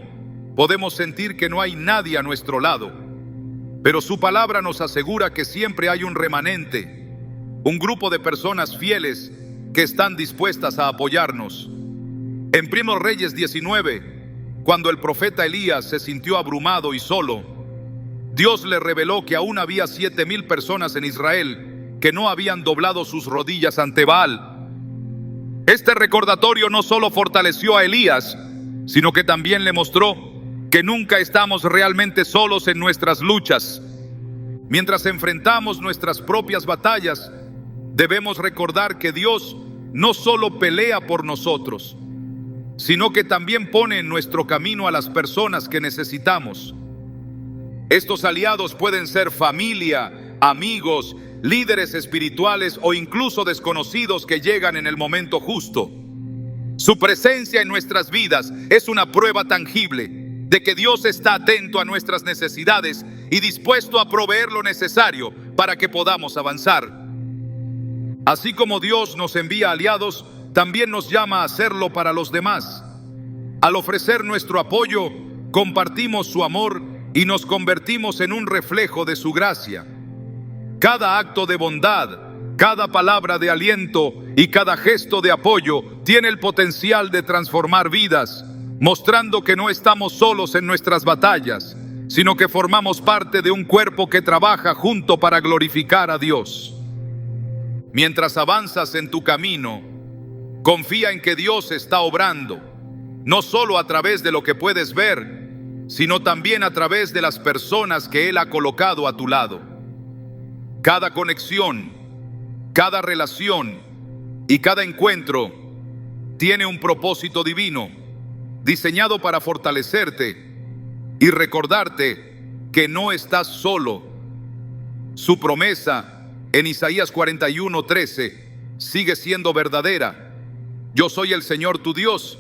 podemos sentir que no hay nadie a nuestro lado, pero su palabra nos asegura que siempre hay un remanente, un grupo de personas fieles que están dispuestas a apoyarnos. En 1 Reyes 19, cuando el profeta Elías se sintió abrumado y solo, Dios le reveló que aún había 7,000 personas en Israel que no habían doblado sus rodillas ante Baal. Este recordatorio no solo fortaleció a Elías, sino que también le mostró que nunca estamos realmente solos en nuestras luchas. Mientras enfrentamos nuestras propias batallas, debemos recordar que Dios no solo pelea por nosotros, sino que también pone en nuestro camino a las personas que necesitamos. Estos aliados pueden ser familia, amigos, líderes espirituales o incluso desconocidos que llegan en el momento justo. Su presencia en nuestras vidas es una prueba tangible de que Dios está atento a nuestras necesidades y dispuesto a proveer lo necesario para que podamos avanzar. Así como Dios nos envía aliados, también nos llama a hacerlo para los demás. Al ofrecer nuestro apoyo, compartimos su amor y nos convertimos en un reflejo de su gracia. Cada acto de bondad, cada palabra de aliento y cada gesto de apoyo tiene el potencial de transformar vidas, mostrando que no estamos solos en nuestras batallas, sino que formamos parte de un cuerpo que trabaja junto para glorificar a Dios. Mientras avanzas en tu camino, confía en que Dios está obrando, no solo a través de lo que puedes ver, sino también a través de las personas que Él ha colocado a tu lado. Cada conexión, cada relación y cada encuentro tiene un propósito divino, diseñado para fortalecerte y recordarte que no estás solo. Su promesa en Isaías 41:13 sigue siendo verdadera. Yo soy el Señor tu Dios,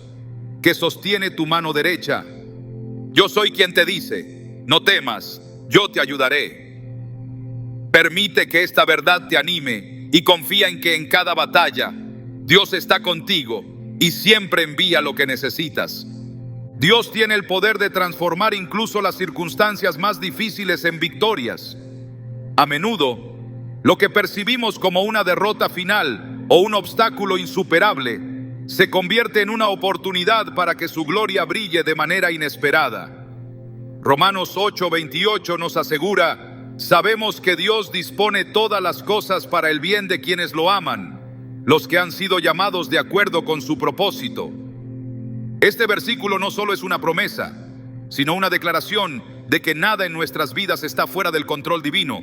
que sostiene tu mano derecha. Yo soy quien te dice, no temas, yo te ayudaré. Permite que esta verdad te anime y confía en que en cada batalla Dios está contigo y siempre envía lo que necesitas. Dios tiene el poder de transformar incluso las circunstancias más difíciles en victorias. A menudo, lo que percibimos como una derrota final o un obstáculo insuperable se convierte en una oportunidad para que su gloria brille de manera inesperada. Romanos 8:28 nos asegura: sabemos que Dios dispone todas las cosas para el bien de quienes lo aman, los que han sido llamados de acuerdo con su propósito. Este versículo no solo es una promesa, sino una declaración de que nada en nuestras vidas está fuera del control divino,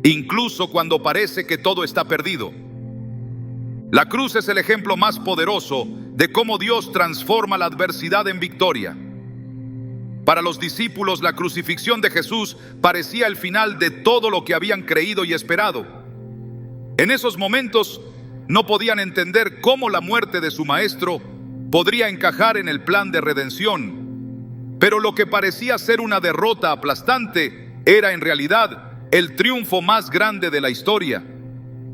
incluso cuando parece que todo está perdido. La cruz es el ejemplo más poderoso de cómo Dios transforma la adversidad en victoria. Para los discípulos, la crucifixión de Jesús parecía el final de todo lo que habían creído y esperado. En esos momentos no podían entender cómo la muerte de su maestro podría encajar en el plan de redención. Pero lo que parecía ser una derrota aplastante era en realidad el triunfo más grande de la historia.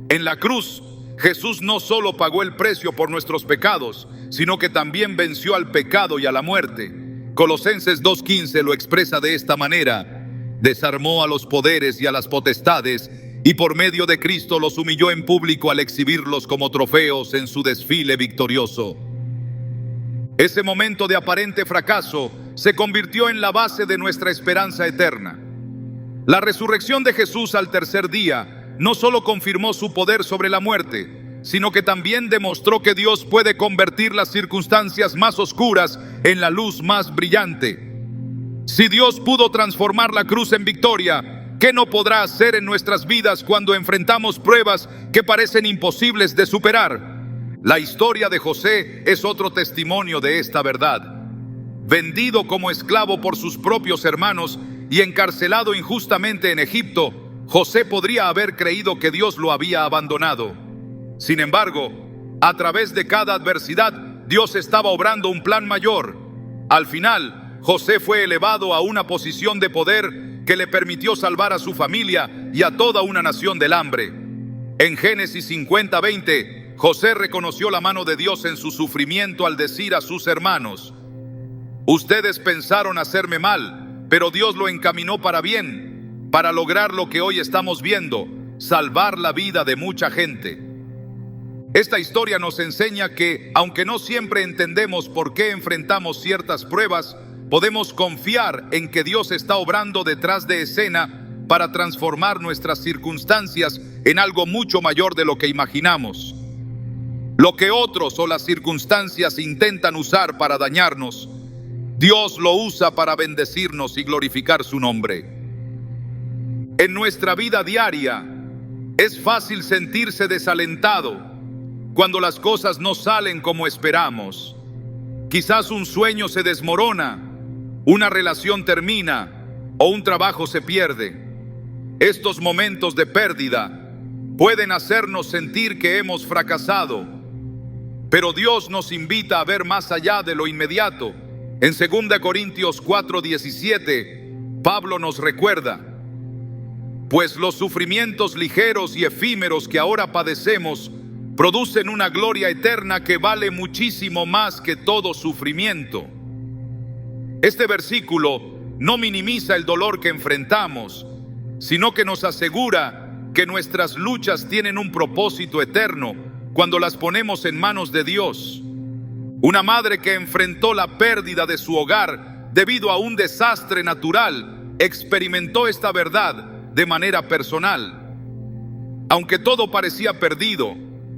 En la cruz, Jesús no solo pagó el precio por nuestros pecados, sino que también venció al pecado y a la muerte. Colosenses 2:15 lo expresa de esta manera: desarmó a los poderes y a las potestades, y por medio de Cristo los humilló en público al exhibirlos como trofeos en su desfile victorioso. Ese momento de aparente fracaso se convirtió en la base de nuestra esperanza eterna. La resurrección de Jesús al tercer día no solo confirmó su poder sobre la muerte, sino que también demostró que Dios puede convertir las circunstancias más oscuras en la luz más brillante. Si Dios pudo transformar la cruz en victoria, ¿qué no podrá hacer en nuestras vidas cuando enfrentamos pruebas que parecen imposibles de superar? La historia de José es otro testimonio de esta verdad. Vendido como esclavo por sus propios hermanos y encarcelado injustamente en Egipto, José podría haber creído que Dios lo había abandonado. Sin embargo, a través de cada adversidad, Dios estaba obrando un plan mayor. Al final, José fue elevado a una posición de poder que le permitió salvar a su familia y a toda una nación del hambre. En Génesis 50:20, José reconoció la mano de Dios en su sufrimiento al decir a sus hermanos: ustedes pensaron hacerme mal, pero Dios lo encaminó para bien, para lograr lo que hoy estamos viendo, salvar la vida de mucha gente. Esta historia nos enseña que, aunque no siempre entendemos por qué enfrentamos ciertas pruebas, podemos confiar en que Dios está obrando detrás de escena para transformar nuestras circunstancias en algo mucho mayor de lo que imaginamos. Lo que otros o las circunstancias intentan usar para dañarnos, Dios lo usa para bendecirnos y glorificar su nombre. En nuestra vida diaria, es fácil sentirse desalentado cuando las cosas no salen como esperamos. Quizás un sueño se desmorona, una relación termina o un trabajo se pierde. Estos momentos de pérdida pueden hacernos sentir que hemos fracasado, pero Dios nos invita a ver más allá de lo inmediato En 2 Corintios 4:17, Pablo nos recuerda: pues los sufrimientos ligeros y efímeros que ahora padecemos producen una gloria eterna que vale muchísimo más que todo sufrimiento. Este versículo no minimiza el dolor que enfrentamos, sino que nos asegura que nuestras luchas tienen un propósito eterno cuando las ponemos en manos de Dios. Una madre que enfrentó la pérdida de su hogar debido a un desastre natural experimentó esta verdad de manera personal. Aunque todo parecía perdido,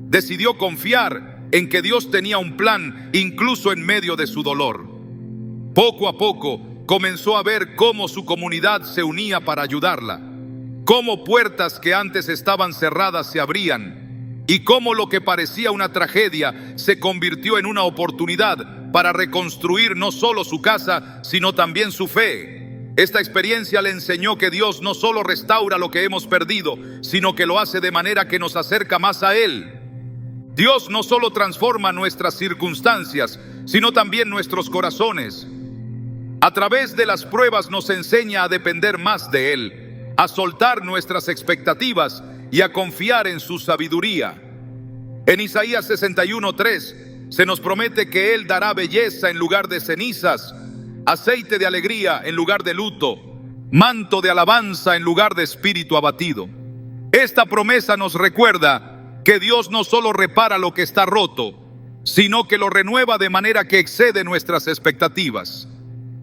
decidió confiar en que Dios tenía un plan incluso en medio de su dolor. Poco a poco comenzó a ver cómo su comunidad se unía para ayudarla, cómo puertas que antes estaban cerradas se abrían y cómo lo que parecía una tragedia se convirtió en una oportunidad para reconstruir no solo su casa, sino también su fe. Esta experiencia le enseñó que Dios no solo restaura lo que hemos perdido, sino que lo hace de manera que nos acerca más a Él. Dios no solo transforma nuestras circunstancias, sino también nuestros corazones. A través de las pruebas nos enseña a depender más de Él, a soltar nuestras expectativas y a confiar en su sabiduría. En Isaías 61:3 se nos promete que Él dará belleza en lugar de cenizas, aceite de alegría en lugar de luto, manto de alabanza en lugar de espíritu abatido. Esta promesa nos recuerda que Dios no solo repara lo que está roto, sino que lo renueva de manera que excede nuestras expectativas.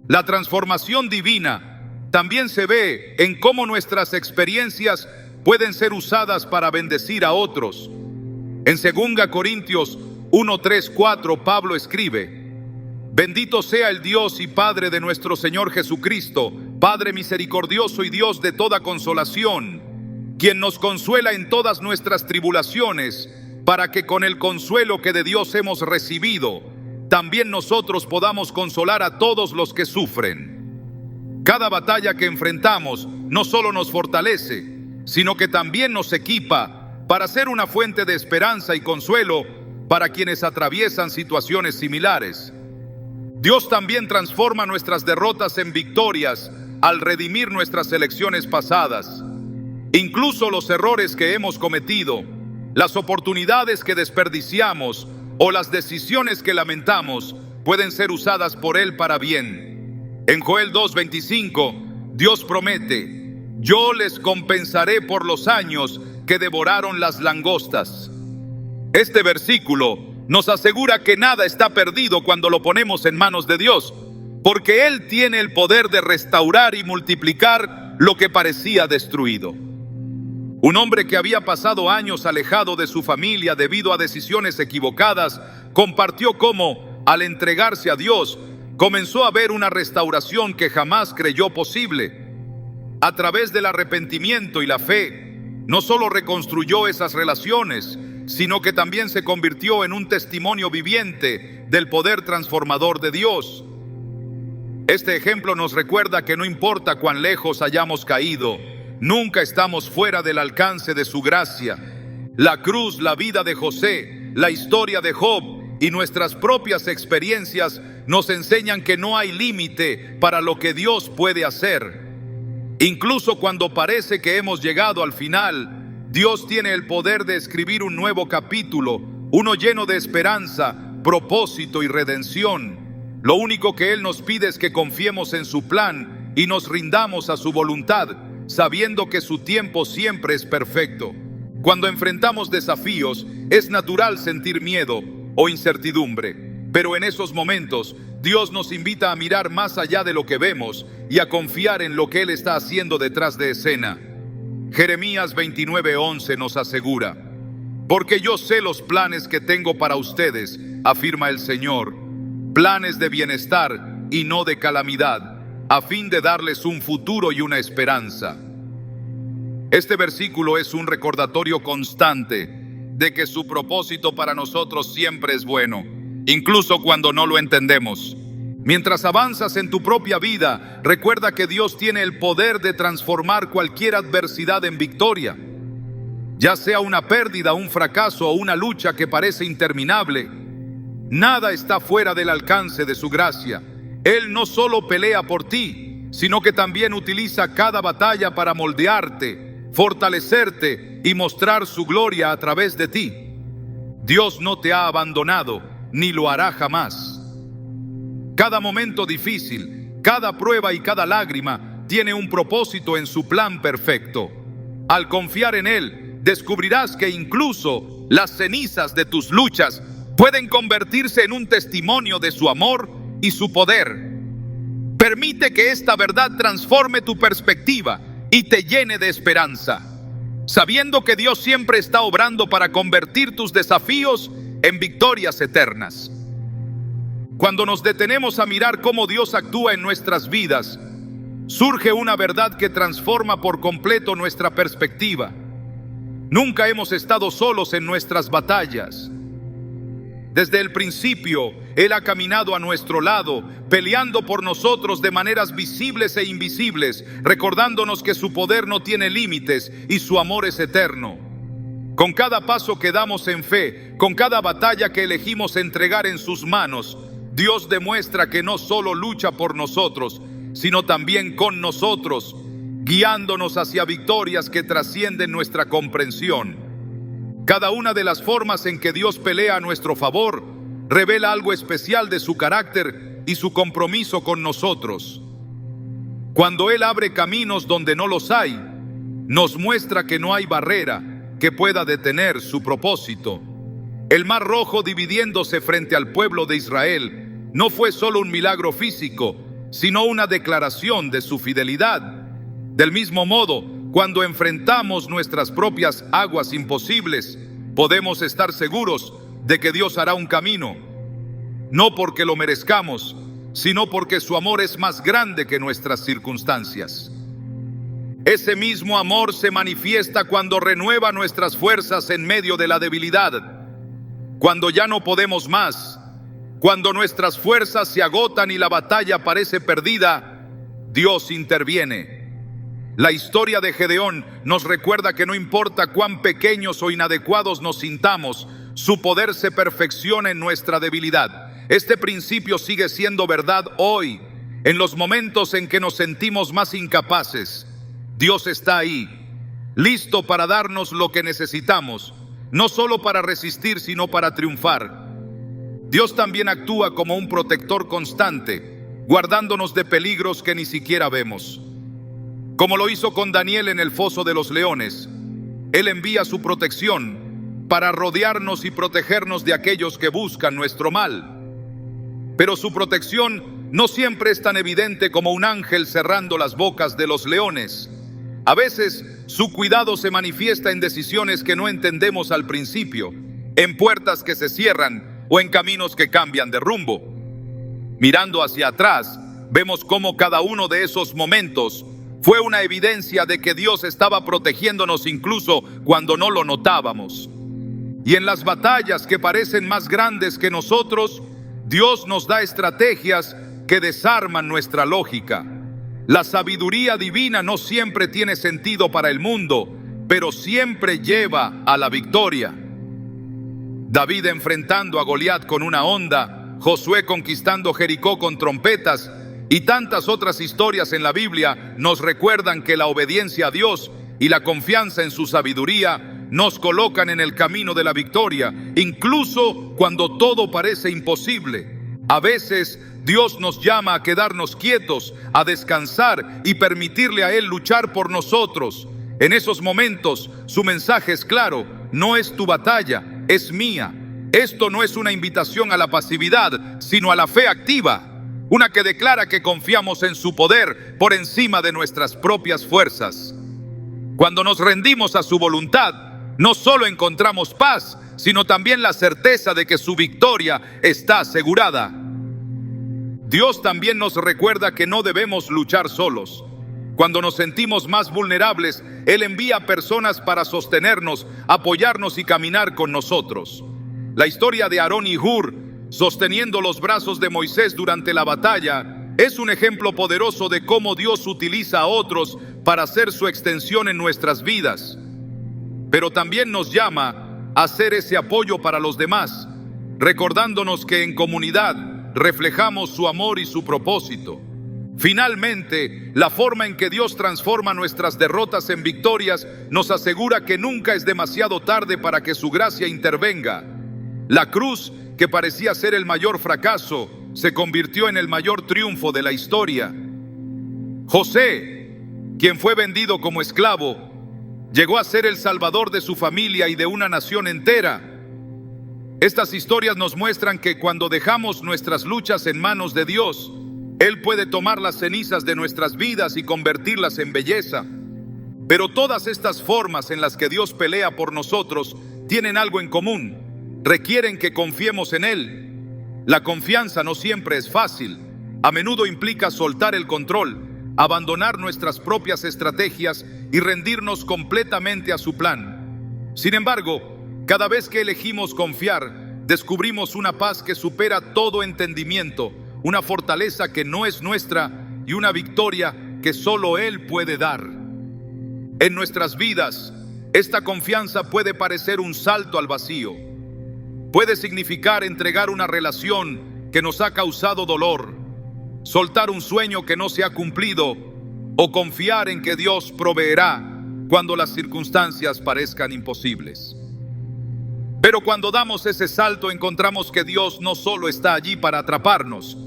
La transformación divina también se ve en cómo nuestras experiencias pueden ser usadas para bendecir a otros. En 2 Corintios 1:3-4, Pablo escribe: bendito sea el Dios y Padre de nuestro Señor Jesucristo, Padre misericordioso y Dios de toda consolación, quien nos consuela en todas nuestras tribulaciones, para que con el consuelo que de Dios hemos recibido, también nosotros podamos consolar a todos los que sufren. Cada batalla que enfrentamos no solo nos fortalece, sino que también nos equipa para ser una fuente de esperanza y consuelo para quienes atraviesan situaciones similares. Dios también transforma nuestras derrotas en victorias al redimir nuestras elecciones pasadas. Incluso los errores que hemos cometido, las oportunidades que desperdiciamos o las decisiones que lamentamos pueden ser usadas por Él para bien. En Joel 2:25, Dios promete: yo les compensaré por los años que devoraron las langostas. Este versículo nos asegura que nada está perdido cuando lo ponemos en manos de Dios, porque Él tiene el poder de restaurar y multiplicar lo que parecía destruido. Un hombre que había pasado años alejado de su familia debido a decisiones equivocadas, compartió cómo, al entregarse a Dios, comenzó a ver una restauración que jamás creyó posible. A través del arrepentimiento y la fe, no solo reconstruyó esas relaciones, sino que también se convirtió en un testimonio viviente del poder transformador de Dios. Este ejemplo nos recuerda que no importa cuán lejos hayamos caído, nunca estamos fuera del alcance de su gracia. La cruz, la vida de José, la historia de Job y nuestras propias experiencias nos enseñan que no hay límite para lo que Dios puede hacer. Incluso cuando parece que hemos llegado al final, Dios tiene el poder de escribir un nuevo capítulo, uno lleno de esperanza, propósito y redención. Lo único que Él nos pide es que confiemos en su plan y nos rindamos a su voluntad, sabiendo que su tiempo siempre es perfecto. Cuando enfrentamos desafíos, es natural sentir miedo o incertidumbre, pero en esos momentos, Dios nos invita a mirar más allá de lo que vemos y a confiar en lo que Él está haciendo detrás de escena. Jeremías 29:11 nos asegura: porque yo sé los planes que tengo para ustedes, afirma el Señor, planes de bienestar y no de calamidad, a fin de darles un futuro y una esperanza. Este versículo es un recordatorio constante de que su propósito para nosotros siempre es bueno, incluso cuando no lo entendemos. Mientras avanzas en tu propia vida, recuerda que Dios tiene el poder de transformar cualquier adversidad en victoria. Ya sea una pérdida, un fracaso o una lucha que parece interminable, nada está fuera del alcance de su gracia. Él no solo pelea por ti, sino que también utiliza cada batalla para moldearte, fortalecerte y mostrar su gloria a través de ti. Dios no te ha abandonado, ni lo hará jamás. Cada momento difícil, cada prueba y cada lágrima tiene un propósito en su plan perfecto. Al confiar en Él, descubrirás que incluso las cenizas de tus luchas pueden convertirse en un testimonio de su amor y su poder. Permite que esta verdad transforme tu perspectiva y te llene de esperanza, sabiendo que Dios siempre está obrando para convertir tus desafíos en victorias eternas. Cuando nos detenemos a mirar cómo Dios actúa en nuestras vidas, surge una verdad que transforma por completo nuestra perspectiva. Nunca hemos estado solos en nuestras batallas. Desde el principio, Él ha caminado a nuestro lado, peleando por nosotros de maneras visibles e invisibles, recordándonos que su poder no tiene límites y su amor es eterno. Con cada paso que damos en fe, con cada batalla que elegimos entregar en sus manos, Dios demuestra que no solo lucha por nosotros, sino también con nosotros, guiándonos hacia victorias que trascienden nuestra comprensión. Cada una de las formas en que Dios pelea a nuestro favor revela algo especial de su carácter y su compromiso con nosotros. Cuando Él abre caminos donde no los hay, nos muestra que no hay barrera que pueda detener su propósito. El Mar Rojo dividiéndose frente al pueblo de Israel no fue solo un milagro físico, sino una declaración de su fidelidad. Del mismo modo, cuando enfrentamos nuestras propias aguas imposibles, podemos estar seguros de que Dios hará un camino, no porque lo merezcamos, sino porque su amor es más grande que nuestras circunstancias. Ese mismo amor se manifiesta cuando renueva nuestras fuerzas en medio de la debilidad. Cuando ya no podemos más, cuando nuestras fuerzas se agotan y la batalla parece perdida, Dios interviene. La historia de Gedeón nos recuerda que no importa cuán pequeños o inadecuados nos sintamos, su poder se perfecciona en nuestra debilidad. Este principio sigue siendo verdad hoy. En los momentos en que nos sentimos más incapaces, Dios está ahí, listo para darnos lo que necesitamos, no solo para resistir, sino para triunfar. Dios también actúa como un protector constante, guardándonos de peligros que ni siquiera vemos. Como lo hizo con Daniel en el foso de los leones, Él envía su protección para rodearnos y protegernos de aquellos que buscan nuestro mal. Pero su protección no siempre es tan evidente como un ángel cerrando las bocas de los leones. A veces, su cuidado se manifiesta en decisiones que no entendemos al principio, en puertas que se cierran o en caminos que cambian de rumbo. Mirando hacia atrás, vemos cómo cada uno de esos momentos fue una evidencia de que Dios estaba protegiéndonos incluso cuando no lo notábamos. Y en las batallas que parecen más grandes que nosotros, Dios nos da estrategias que desarman nuestra lógica. La sabiduría divina no siempre tiene sentido para el mundo, pero siempre lleva a la victoria. David enfrentando a Goliat con una honda, Josué conquistando Jericó con trompetas, y tantas otras historias en la Biblia nos recuerdan que la obediencia a Dios y la confianza en su sabiduría nos colocan en el camino de la victoria, incluso cuando todo parece imposible. A veces Dios nos llama a quedarnos quietos, a descansar y permitirle a Él luchar por nosotros. En esos momentos su mensaje es claro: no es tu batalla, es mía. Esto no es una invitación a la pasividad, sino a la fe activa. Una que declara que confiamos en su poder por encima de nuestras propias fuerzas. Cuando nos rendimos a su voluntad, no solo encontramos paz, sino también la certeza de que su victoria está asegurada. Dios también nos recuerda que no debemos luchar solos. Cuando nos sentimos más vulnerables, Él envía personas para sostenernos, apoyarnos y caminar con nosotros. La historia de Aarón y Hur, sosteniendo los brazos de Moisés durante la batalla, es un ejemplo poderoso de cómo Dios utiliza a otros para hacer su extensión en nuestras vidas. Pero también nos llama a ser ese apoyo para los demás, recordándonos que en comunidad reflejamos su amor y su propósito. Finalmente, la forma en que Dios transforma nuestras derrotas en victorias nos asegura que nunca es demasiado tarde para que su gracia intervenga. La cruz, que parecía ser el mayor fracaso, se convirtió en el mayor triunfo de la historia. José, quien fue vendido como esclavo, llegó a ser el salvador de su familia y de una nación entera. Estas historias nos muestran que cuando dejamos nuestras luchas en manos de Dios, Él puede tomar las cenizas de nuestras vidas y convertirlas en belleza. Pero todas estas formas en las que Dios pelea por nosotros tienen algo en común. Requieren que confiemos en Él. La confianza no siempre es fácil. A menudo implica soltar el control, abandonar nuestras propias estrategias y rendirnos completamente a su plan. Sin embargo, cada vez que elegimos confiar, descubrimos una paz que supera todo entendimiento, una fortaleza que no es nuestra y una victoria que solo Él puede dar. En nuestras vidas, esta confianza puede parecer un salto al vacío. Puede significar entregar una relación que nos ha causado dolor, soltar un sueño que no se ha cumplido o confiar en que Dios proveerá cuando las circunstancias parezcan imposibles. Pero cuando damos ese salto, encontramos que Dios no solo está allí para atraparnos,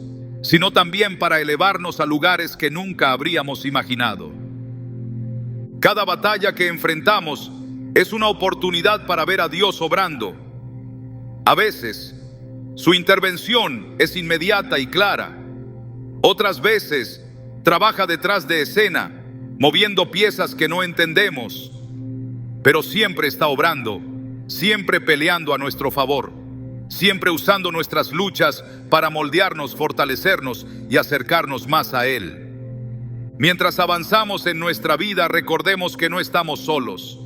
sino también para elevarnos a lugares que nunca habríamos imaginado. Cada batalla que enfrentamos es una oportunidad para ver a Dios obrando. A veces, su intervención es inmediata y clara. Otras veces, trabaja detrás de escena, moviendo piezas que no entendemos. Pero siempre está obrando, siempre peleando a nuestro favor, siempre usando nuestras luchas para moldearnos, fortalecernos y acercarnos más a Él. Mientras avanzamos en nuestra vida, recordemos que no estamos solos.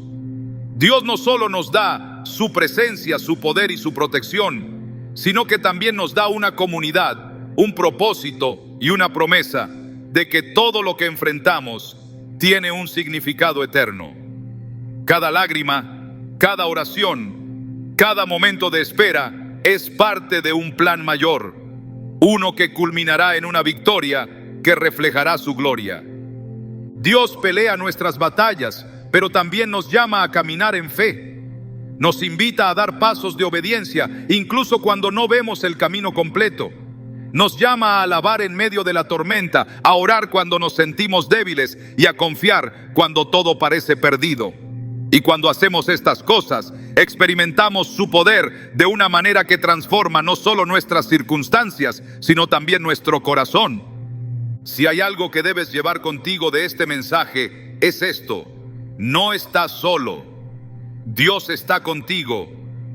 Dios no solo nos da su presencia, su poder y su protección, sino que también nos da una comunidad, un propósito y una promesa de que todo lo que enfrentamos tiene un significado eterno. Cada lágrima, cada oración, cada momento de espera es parte de un plan mayor, uno que culminará en una victoria que reflejará su gloria. Dios pelea nuestras batallas, pero también nos llama a caminar en fe. Nos invita a dar pasos de obediencia, incluso cuando no vemos el camino completo. Nos llama a alabar en medio de la tormenta, a orar cuando nos sentimos débiles y a confiar cuando todo parece perdido. Y cuando hacemos estas cosas, experimentamos su poder de una manera que transforma no solo nuestras circunstancias, sino también nuestro corazón. Si hay algo que debes llevar contigo de este mensaje, es esto: no estás solo. Dios está contigo,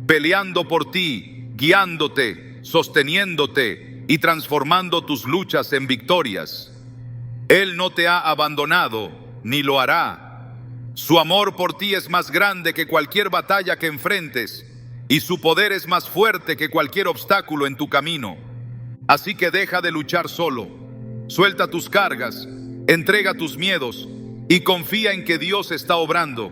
peleando por ti, guiándote, sosteniéndote y transformando tus luchas en victorias. Él no te ha abandonado, ni lo hará. Su amor por ti es más grande que cualquier batalla que enfrentes, y su poder es más fuerte que cualquier obstáculo en tu camino. Así que deja de luchar solo, suelta tus cargas, entrega tus miedos y confía en que Dios está obrando.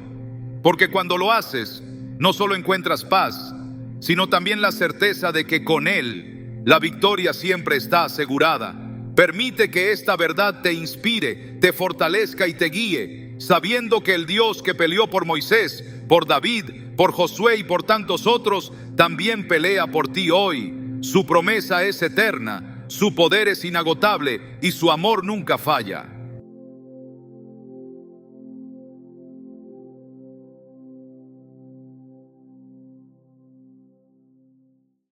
Porque cuando lo haces, no solo encuentras paz, sino también la certeza de que con Él la victoria siempre está asegurada. Permite que esta verdad te inspire, te fortalezca y te guíe, sabiendo que el Dios que peleó por Moisés, por David, por Josué y por tantos otros, también pelea por ti hoy. Su promesa es eterna, su poder es inagotable y su amor nunca falla.